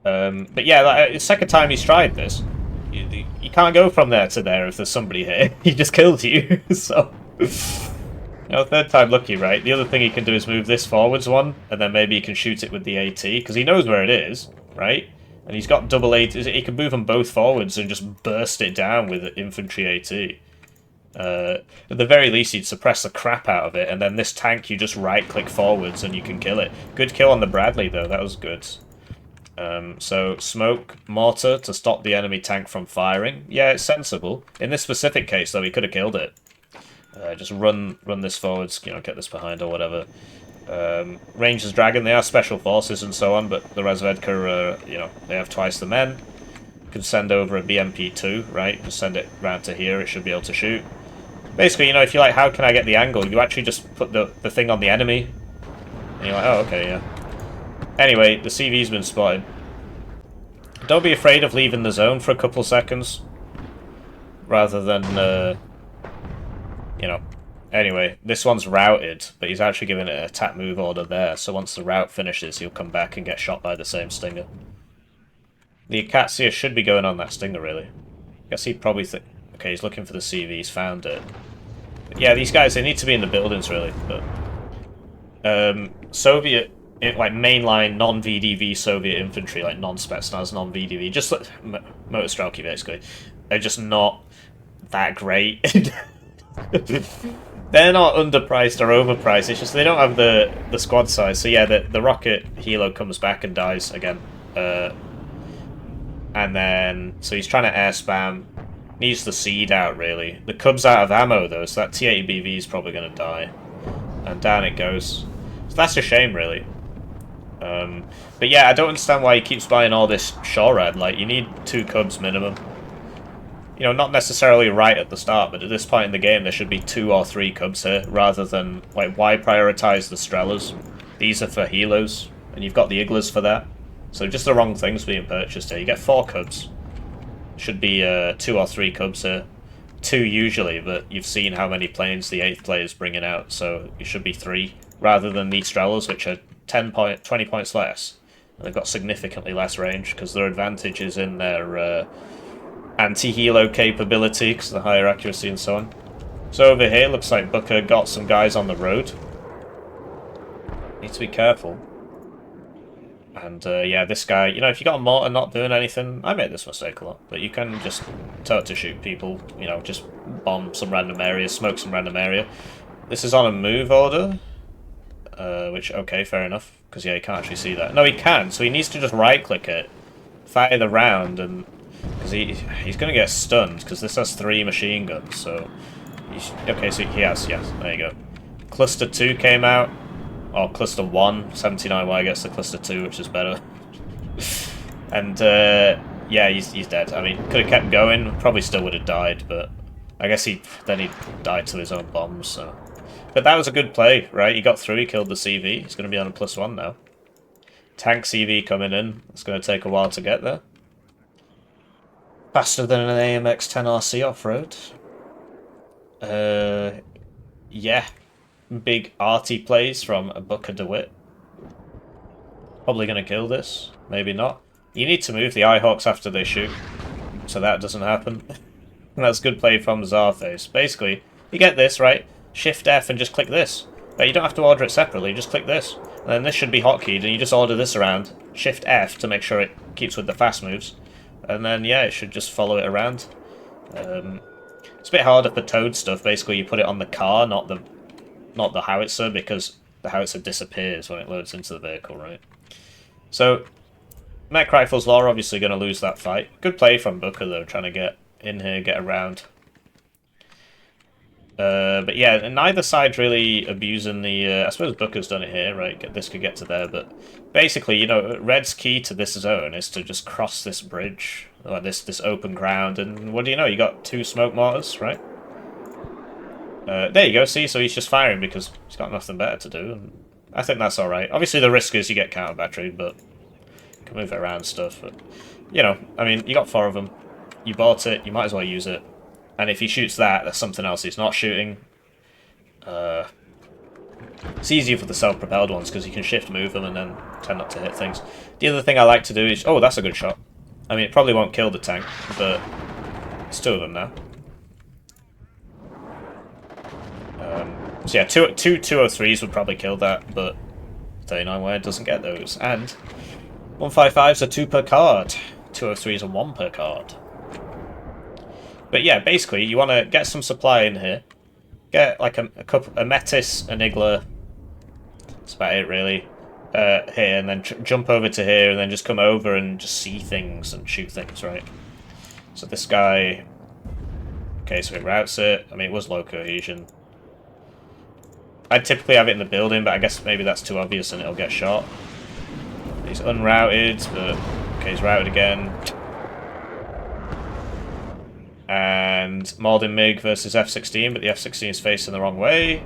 But yeah, the second time he's tried this. You can't go from there to there if there's somebody here. He just killed you, so... You know, third time lucky, right? The other thing he can do is move this forwards one, and then maybe he can shoot it with the AT, because he knows where it is, right? And he's got double AT. He can move them both forwards and just burst it down with infantry AT. At the very least, he'd suppress the crap out of it, and then this tank, you just right-click forwards and you can kill it. Good kill on the Bradley, though. That was good. So, smoke, mortar to stop the enemy tank from firing. Yeah, it's sensible. In this specific case, though, he could have killed it. Just run this forwards, you know, get this behind or whatever. Rangers Dragon, they are special forces and so on, but the Razvedka, you know, they have twice the men. You can send over a BMP-2, right? Just send it round to here, it should be able to shoot. Basically, you know, if you're like, how can I get the angle? You actually just put the thing on the enemy. And you're like, oh, okay, yeah. Anyway, the CV's been spotted. Don't be afraid of leaving the zone for a couple seconds. Rather than, you know. Anyway, this one's routed, but he's actually given it an attack move order there, so once the route finishes, he'll come back and get shot by the same Stinger. The Akatsiya should be going on that Stinger, really. I guess he'd probably think... Okay, he's looking for the CV, he's found it. But yeah, these guys, they need to be in the buildings, really. But Soviet... like mainline non-VDV Soviet infantry, like non-Spetsnaz, non-VDV, just like Motostrelki basically, they're just not that great. They're not underpriced or overpriced, it's just they don't have the squad size. So yeah, the rocket helo comes back and dies again. And then, so he's trying to air spam, needs the seed out really. The Cub's out of ammo though, so that T-80BV is probably going to die. And down it goes. So that's a shame really. But yeah, I don't understand why he keeps buying all this Shorad. Like, you need 2 Cubs minimum. You know, not necessarily right at the start, but at this point in the game, there should be 2 or 3 Cubs here, rather than, like, why prioritize the Strelas? These are for helos, and you've got the Iglas for that. So just the wrong things being purchased here. You get 4 Cubs. Should be 2 or 3 Cubs here. 2 usually, but you've seen how many planes the 8th player is bringing out, so it should be 3, rather than these Strelas, which are 20 points less. And they've got significantly less range, because their advantage is in their anti-helo capability, because of the higher accuracy and so on. So over here, looks like Booker got some guys on the road. Need to be careful. And yeah, this guy, you know, if you got a mortar not doing anything, I made this mistake a lot, but you can just start to shoot people, you know, just bomb some random area, smoke some random area. This is on a move order. Which, okay, fair enough, because yeah, he can't actually see that. No, he can, so he needs to just right-click it, fire the round, and... Because he's going to get stunned, because this has 3 machine guns, so... Okay, so he has, yes, there you go. Cluster 2 came out, or Cluster 1, 79Y gets the Cluster 2, which is better. And, yeah, he's dead. I mean, could have kept going, probably still would have died, but... I guess then he'd died to his own bombs, so... But that was a good play, right? He got through, he killed the CV. He's going to be on a +1 now. Tank CV coming in. It's going to take a while to get there. Faster than an AMX 10RC off-road. Yeah. Big arty plays from Booker Dewitt. Probably going to kill this. Maybe not. You need to move the Eyehawks after they shoot, so that doesn't happen. And that's good play from Czarface. Basically, you get this, right? Shift F and just click this. But you don't have to order it separately, just click this. And then this should be hotkeyed, and you just order this around. Shift F to make sure it keeps with the fast moves. And then, yeah, it should just follow it around. It's a bit harder for towed stuff. Basically, you put it on the car, not the howitzer, because the howitzer disappears when it loads into the vehicle, right? So, Mech Rifles Law are obviously going to lose that fight. Good play from Booker, though, trying to get in here, get around. But yeah, neither side's really abusing the... I suppose Booker's done it here, right? This could get to there, but basically, you know, Red's key to this zone is to just cross this bridge, or this open ground, and what do you know? You got 2 smoke mortars, right? There you go, see? So he's just firing because he's got nothing better to do, and I think that's alright. Obviously the risk is you get counter battery, but you can move it around stuff, but, you know, I mean, you got 4 of them. You bought it, you might as well use it. And if he shoots that, there's something else he's not shooting. It's easier for the self-propelled ones because you can shift move them and then tend not to hit things. The other thing I like to do is... Oh, that's a good shot. I mean, it probably won't kill the tank, but it's 2 of them now. So yeah, two 203s would probably kill that, but 39 Wire doesn't get those. And 155s are 2 per card. 203s are 1 per card. But yeah, basically, you want to get some supply in here. Get like a Metis, a Niggler. That's about it, really. Here, and then jump over to here, and then just come over and just see things and shoot things, right? So this guy... Okay, so it routes it. I mean, it was low cohesion. I'd typically have it in the building, but I guess maybe that's too obvious and it'll get shot. He's unrouted, but... Okay, he's routed again. And Malden MiG versus F-16, but the F-16 is facing the wrong way.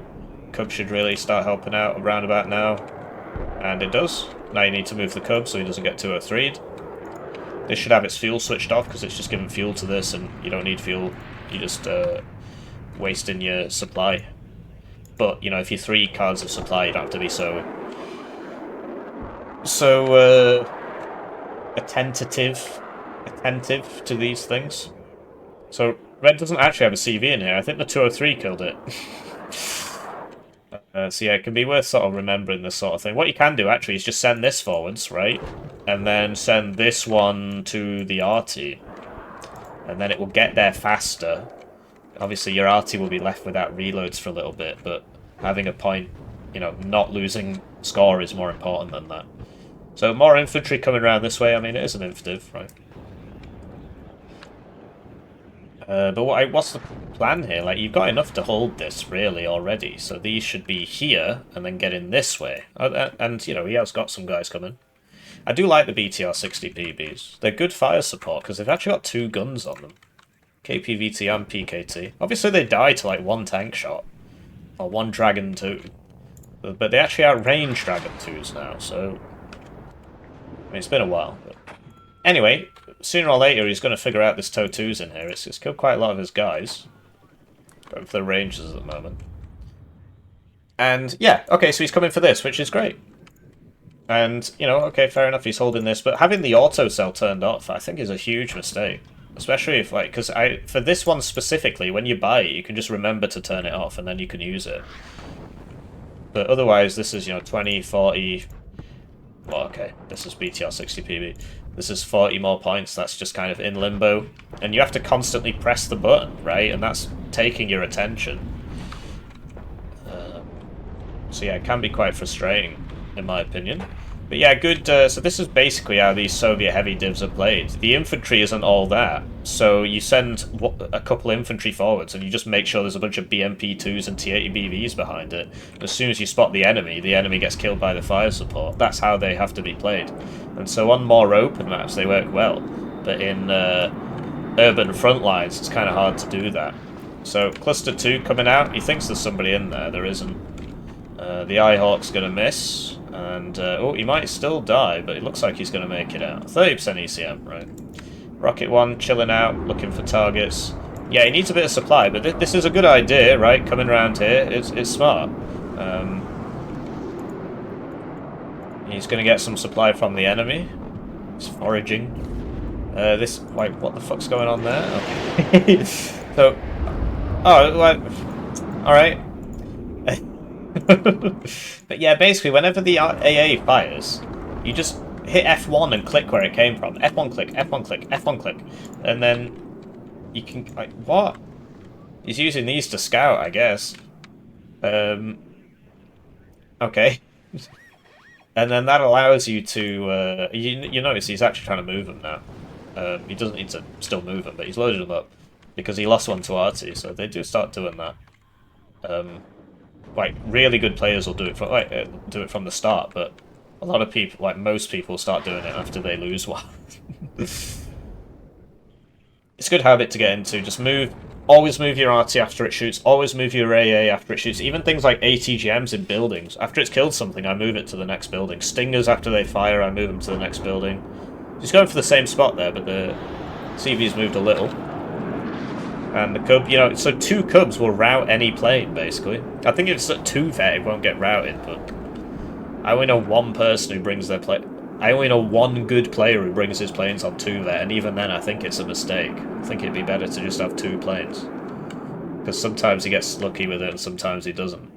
Cub should really start helping out around about now. And it does. Now you need to move the Cub so he doesn't get 203'd. This should have its fuel switched off because it's just giving fuel to this and you don't need fuel. You're just wasting your supply. But, you know, if you're 3 cards of supply, you don't have to be so attentive to these things. So, Red doesn't actually have a CV in here. I think the 203 killed it. So yeah, it can be worth sort of remembering this sort of thing. What you can do, actually, is just send this forwards, right? And then send this one to the RT. And then it will get there faster. Obviously, your RT will be left without reloads for a little bit, but having a point, you know, not losing score is more important than that. So, more infantry coming around this way. I mean, it is an infantive, right? But what's the plan here? Like, you've got enough to hold this, really, already. So these should be here, and then get in this way. And, you know, he has got some guys coming. I do like the BTR-60 PBs. They're good fire support, because they've actually got 2 guns on them. KPVT and PKT. Obviously, they die to, like, 1 tank shot. Or 1 Dragon 2. But they actually outrange Dragon 2s now, so... I mean, it's been a while, but... Anyway... Sooner or later, he's going to figure out this TOW2's in here. It's killed quite a lot of his guys. Going for the Rangers at the moment. And, yeah, okay, so he's coming for this, which is great. And, you know, okay, fair enough, he's holding this. But having the auto cell turned off, I think, is a huge mistake. Especially if, like, because for this one specifically, when you buy it, you can just remember to turn it off, and then you can use it. But otherwise, this is, you know, 20, 40... Well, okay, this is BTR-60 PB. This is 40 more points, that's just kind of in limbo. And you have to constantly press the button, right? And that's taking your attention. So yeah, it can be quite frustrating, in my opinion. But yeah, good, so this is basically how these Soviet heavy divs are played. The infantry isn't all that, so you send a couple infantry forwards and you just make sure there's a bunch of BMP-2s and T-80 BVs behind it. As soon as you spot the enemy gets killed by the fire support. That's how they have to be played. And so on more open maps they work well, but in urban front lines it's kind of hard to do that. So Cluster 2 coming out, he thinks there's somebody in there, there isn't. The Eyehawk's going to miss. And, oh, he might still die, but it looks like he's going to make it out. 30% ECM, right. Rocket 1, chilling out, looking for targets. Yeah, he needs a bit of supply, but this is a good idea, right, coming around here. It's smart. He's going to get some supply from the enemy. He's foraging. Wait, what the fuck's going on there? Okay. So, oh, well, alright. But yeah, basically, whenever the AA fires, you just hit F1 and click where it came from. F1 click, F1 click, F1 click. And then you can... Like, what? He's using these to scout, I guess. Okay. And then that allows you to... you notice he's actually trying to move them now. He doesn't need to still move them, but he's loaded them up. Because he lost one to RT, so they do start doing that. Like, really good players will do it from the start, but a lot of people, like most people, start doing it after they lose one. It's a good habit to get into. Just always move your RT after it shoots, always move your AA after it shoots. Even things like ATGMs in buildings. After it's killed something, I move it to the next building. Stingers, after they fire, I move them to the next building. He's going for the same spot there, but the CV's moved a little. And the Cub, you know, so 2 Cubs will rout any plane, basically. I think if it's at 2 vet, it won't get routed, but I only know one person who brings their plane. I only know one good player who brings his planes on 2 vet, and even then I think it's a mistake. I think it'd be better to just have 2 planes. Because sometimes he gets lucky with it, and sometimes he doesn't.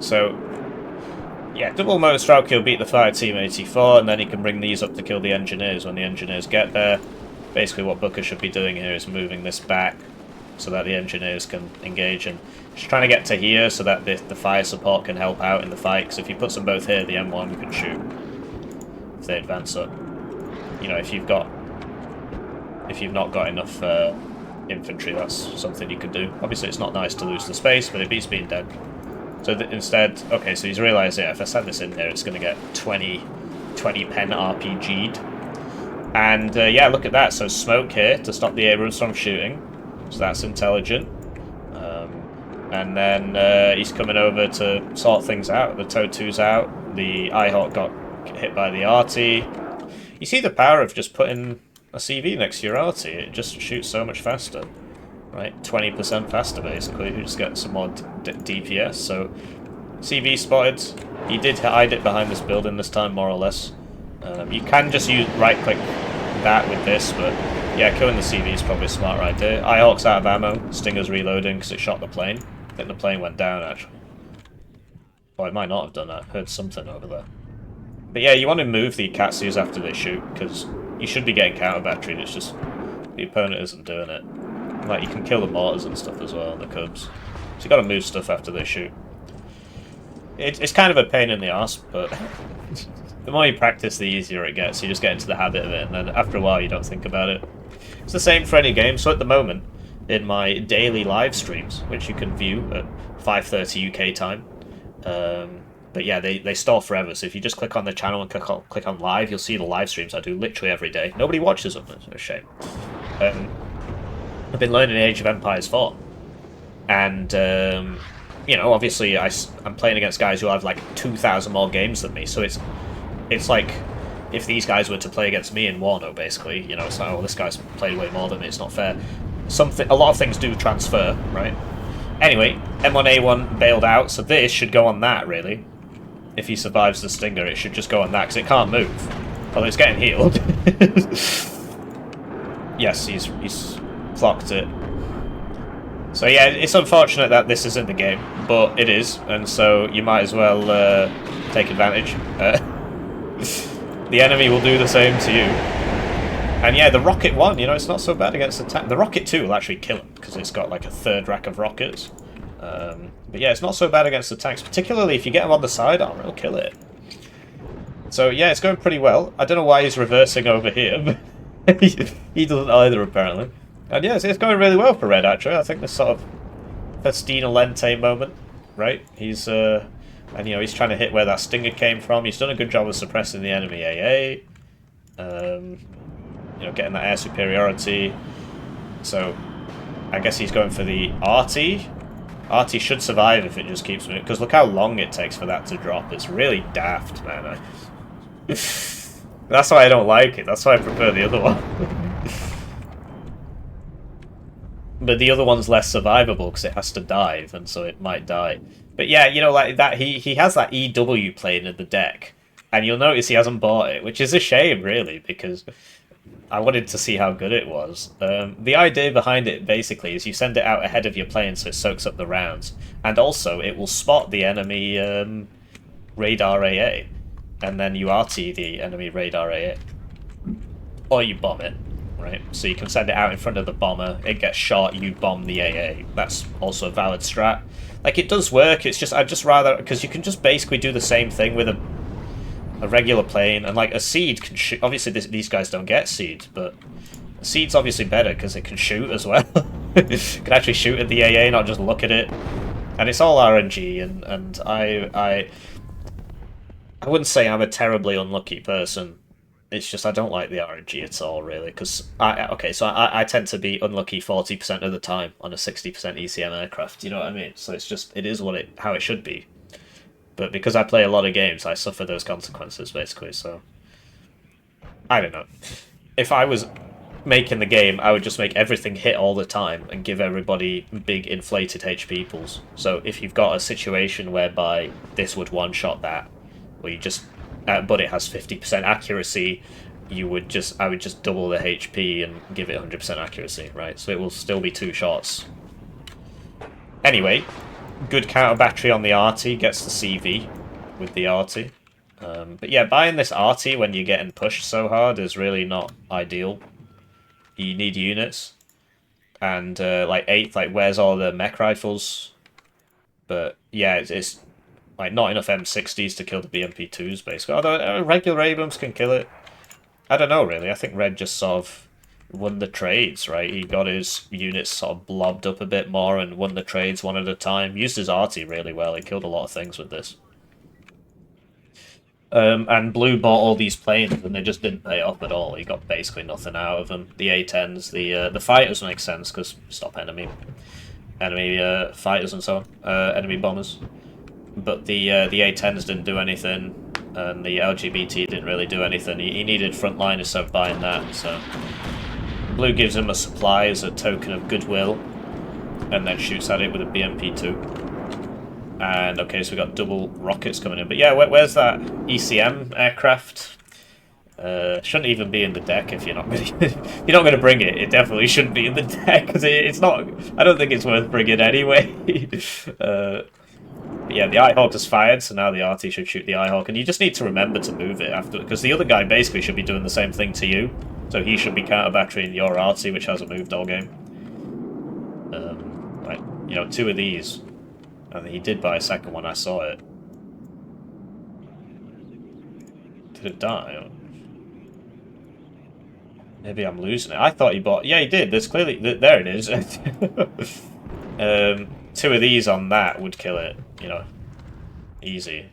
So, yeah, double motor strike kill beat the fire team 84, and then he can bring these up to kill the engineers when the engineers get there. Basically what Booker should be doing here is moving this back so that the engineers can engage, and just trying to get to here so that the fire support can help out in the fight, because if he puts them both here, the M1 can shoot if they advance up. You know, if you've not got enough infantry, that's something you could do. Obviously it's not nice to lose the space, but it beats being dead. So instead, okay, so he's realised, yeah, if I send this in here, it's going to get 20 pen RPG'd. And yeah, look at that. So smoke here to stop the Abrams from shooting. So that's intelligent. And then he's coming over to sort things out. The TOW2's out. The IHawk got hit by the RT. You see the power of just putting a CV next to your RT. It just shoots so much faster. Right, 20% faster basically. You just get some more DPS. So CV spotted. He did hide it behind this building this time, more or less. You can just use right-click that with this, but yeah, killing the CV is probably a smart idea. IHawk's out of ammo. Stinger's reloading because it shot the plane. I think the plane went down actually. Well, it might not have done that. I heard something over there. But yeah, you want to move the Katsus after they shoot, because you should be getting counter battery, and it's just the opponent isn't doing it. Like, you can kill the mortars and stuff as well, the Cubs. So you got to move stuff after they shoot. It's kind of a pain in the arse, but the more you practice, the easier it gets. You just get into the habit of it, and then after a while, you don't think about it. It's the same for any game. So at the moment, in my daily live streams, which you can view at 5:30 UK time, but yeah, they store forever. So if you just click on the channel and click on live, you'll see the live streams I do literally every day. Nobody watches them. It's a shame. I've been learning Age of Empires 4, and you know, obviously I'm playing against guys who have like 2,000 more games than me, so it's like if these guys were to play against me in Warno, basically, you know, it's like, oh, this guy's played way more than me, it's not fair. A lot of things do transfer, right? Anyway, M1A1 bailed out, so this should go on that, really. If he survives the Stinger, it should just go on that, because it can't move. Although it's getting healed. Yes, he's clocked it. So yeah, it's unfortunate that this isn't the game, but it is, and so you might as well take advantage. The enemy will do the same to you. And yeah, the Rocket 1, you know, it's not so bad against the tank. The Rocket 2 will actually kill him, because it's got like a 3rd rack of rockets. But yeah, it's not so bad against the tanks, particularly if you get him on the sidearm, it'll kill it. So yeah, it's going pretty well. I don't know why he's reversing over here, but he doesn't either, apparently. And yeah, it's going really well for Red, actually. I think this sort of Festina Lente moment, right? He's, and you know, he's trying to hit where that Stinger came from. He's done a good job of suppressing the enemy AA. You know, getting that air superiority. So, I guess he's going for the RT. RT should survive if it just keeps moving, because look how long it takes for that to drop. It's really daft, man. That's why I don't like it. That's why I prefer the other one. But the other one's less survivable because it has to dive, and so it might die. But yeah, you know, like that, he has that EW plane in the deck, and you'll notice he hasn't bought it, which is a shame, really, because I wanted to see how good it was. The idea behind it, basically, is you send it out ahead of your plane so it soaks up the rounds, and also it will spot the enemy radar AA, and then you RT the enemy radar AA. Or you bomb it. Right, so you can send it out in front of the bomber, it gets shot, you bomb the AA. That's also a valid strat. Like, it does work, it's just, I'd just rather, because you can just basically do the same thing with a regular plane, and like, a Seed can shoot. Obviously these guys don't get Seed, but a Seed's obviously better because it can shoot as well. can actually shoot at the AA, not just look at it. And it's all RNG, and I wouldn't say I'm a terribly unlucky person. It's just I don't like the RNG at all, really, because I tend to be unlucky 40% of the time on a 60% ECM aircraft. You know what I mean? So it is how it should be. But because I play a lot of games, I suffer those consequences basically. So I don't know. If I was making the game, I would just make everything hit all the time and give everybody big inflated HP pools. So if you've got a situation whereby this would one-shot that, where you just, but it has 50% accuracy, I would just double the HP and give it 100% accuracy, right? So it will still be 2 shots. Anyway, good counter battery on the RT, gets the CV with the RT. But yeah, buying this RT when you're getting pushed so hard is really not ideal. You need units, and like 8th, like where's all the mech rifles? But yeah, it's like not enough M60s to kill the BMP2s basically. Although regular Abrams can kill it. I don't know really. I think Red just sort of won the trades, right? He got his units sort of blobbed up a bit more and won the trades one at a time. Used his arty really well. He killed a lot of things with this. And Blue bought all these planes, and they just didn't pay off at all. He got basically nothing out of them. The A-10s, the fighters make sense because stop enemy fighters and so on, enemy bombers. But the A-10s didn't do anything, and the LGBT didn't really do anything. He needed frontliners, so buying that. So Blue gives him a supply as a token of goodwill, and then shoots at it with a BMP-2. And okay, so we got double rockets coming in. But yeah, where's that ECM aircraft? Shouldn't even be in the deck if you're not going to, if you're not going to bring it. It definitely shouldn't be in the deck because it's not. I don't think it's worth bringing anyway. Yeah, the Eyehawk is fired, so now the RT should shoot the Eyehawk, and you just need to remember to move it after, because the other guy basically should be doing the same thing to you. So he should be counter batterying your RT, which hasn't moved all game. Like, you know, 2 of these. I think he did buy a second one, I saw it. Did it die? Maybe I'm losing it. I thought he bought... Yeah, he did. There's clearly... There it is. 2 of these on that would kill it, you know. Easy.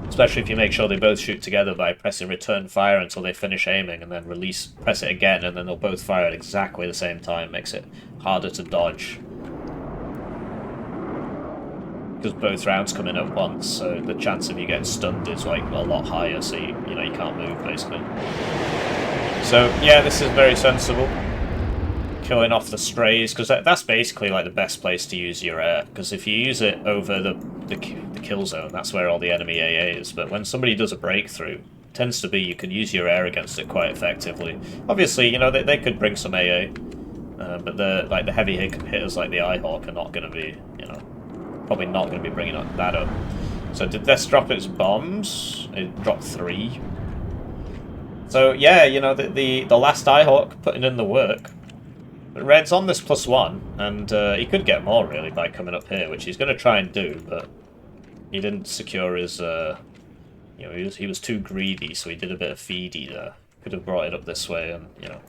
Especially if you make sure they both shoot together by pressing return fire until they finish aiming, and then press it again, and then they'll both fire at exactly the same time. Makes it harder to dodge. Because both rounds come in at once, so the chance of you getting stunned is like a lot higher, so you can't move basically. So yeah, this is very sensible. Killing off the strays, because that's basically like the best place to use your air, because if you use it over the kill zone, that's where all the enemy AA is. But when somebody does a breakthrough, it tends to be you can use your air against it quite effectively. Obviously, you know, they could bring some AA, but the heavy hitters like the Eyehawk are not going to be, you know, probably not going to be bringing that up. So did this drop its bombs? It dropped 3. So yeah, you know, the last Eyehawk putting in the work. But Red's on this +1, and he could get more really by coming up here, which he's going to try and do, but he didn't secure his. You know, he was too greedy, so he did a bit of feedy there. Could have brought it up this way, and you know.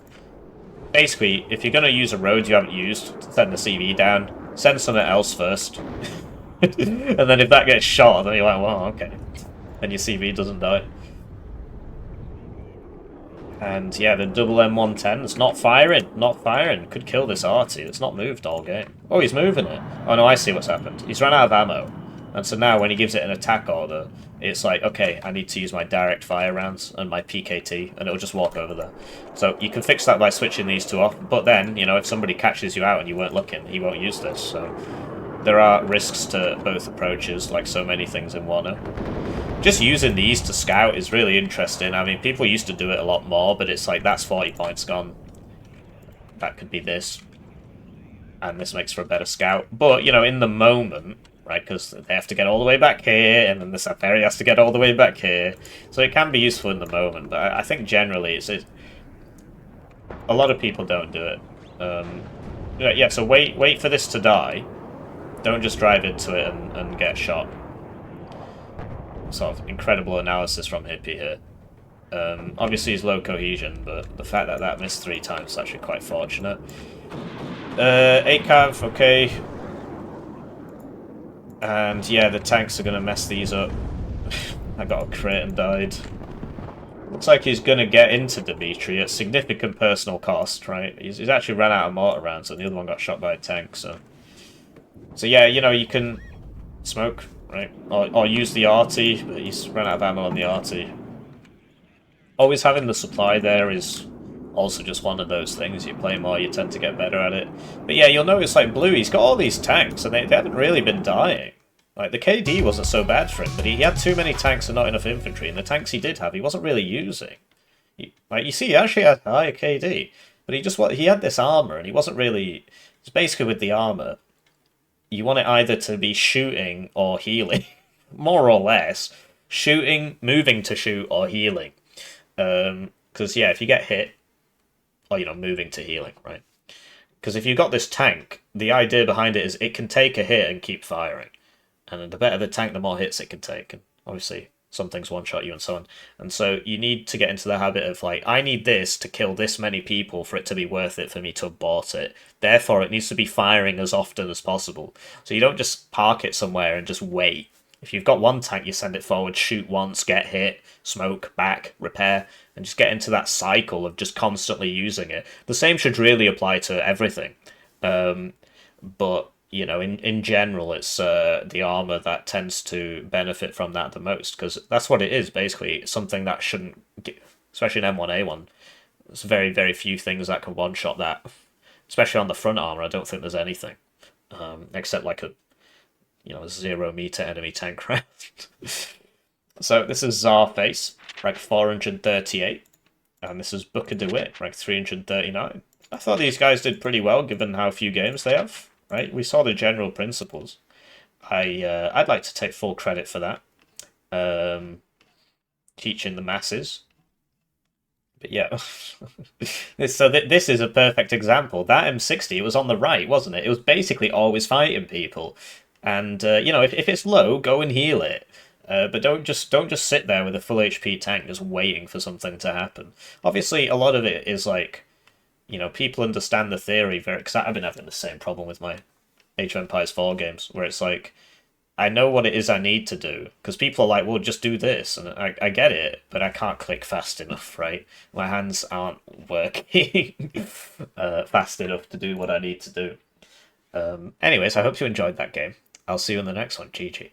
Basically, if you're going to use a road you haven't used to send the CV down, send something else first. And then if that gets shot, then you're like, well, okay. Then your CV doesn't die. And yeah, the double M110's not firing. Could kill this arty. It's not moved all game. Oh, he's moving it. Oh no, I see what's happened. He's run out of ammo. And so now when he gives it an attack order, it's like, okay, I need to use my direct fire rounds and my PKT, and it'll just walk over there. So you can fix that by switching these 2 off, but then, you know, if somebody catches you out and you weren't looking, he won't use this. So there are risks to both approaches, like so many things in Warno. Just using these to scout is really interesting. I mean, people used to do it a lot more, but it's like, that's 40 points gone. That could be this. And this makes for a better scout. But, you know, in the moment, right, because they have to get all the way back here, and then the Safari has to get all the way back here. So it can be useful in the moment, but I think generally a lot of people don't do it. Yeah, so wait for this to die. Don't just drive into it and get shot. Sort of incredible analysis from Hippie here. Obviously he's low cohesion, but the fact that that missed 3 times is actually quite fortunate. 8 cav, okay. And yeah, the tanks are going to mess these up. I got a crit and died. Looks like he's going to get into Dimitri at significant personal cost, right? He's actually ran out of mortar rounds, and the other one got shot by a tank, so yeah, you know, you can smoke, right? Or use the arty, but he's run out of ammo on the arty. Always having the supply there is also just one of those things. You play more, you tend to get better at it. But yeah, you'll notice, like, Blue, he's got all these tanks, and they haven't really been dying. Like, the KD wasn't so bad for him, but he had too many tanks and not enough infantry, and the tanks he did have, he wasn't really using. Like, you see, he actually had higher KD, but he had this armor, and he wasn't really... It's basically with the armor, you want it either to be shooting or healing, more or less. Shooting, moving to shoot, or healing. Because, yeah, if you get hit, or, you know, moving to healing, right? Because if you've got this tank, the idea behind it is it can take a hit and keep firing. And the better the tank, the more hits it can take. And obviously, some things one-shot you and so on. And so you need to get into the habit of, like, I need this to kill this many people for it to be worth it for me to abort it. Therefore, it needs to be firing as often as possible. So you don't just park it somewhere and just wait. If you've got one tank, you send it forward, shoot once, get hit, smoke, back, repair, and just get into that cycle of just constantly using it. The same should really apply to everything. But, you know, in general, it's the armor that tends to benefit from that the most, because that's what it is, basically. It's something that shouldn't, especially in M1A1, there's very, very few things that can one-shot that. Especially on the front armor, I don't think there's anything. Except like a 0-meter enemy tank craft. So this is Czarface, rank 438, and this is Booker Dewitt, rank 339. I thought these guys did pretty well given how few games they have, right? We saw the general principles. I'd like to take full credit for that. Teaching the masses. But yeah, this is a perfect example. That M60, it was on the right, wasn't it? It was basically always fighting people. And, you know, if it's low, go and heal it. But don't just sit there with a full HP tank just waiting for something to happen. Obviously, a lot of it is like, you know, people understand the theory very... Because I've been having the same problem with my Age of Empires 4 games, where it's like, I know what it is I need to do. Because people are like, well, just do this. And I get it, but I can't click fast enough, right? My hands aren't working fast enough to do what I need to do. Anyways, I hope you enjoyed that game. I'll see you in the next one. GG.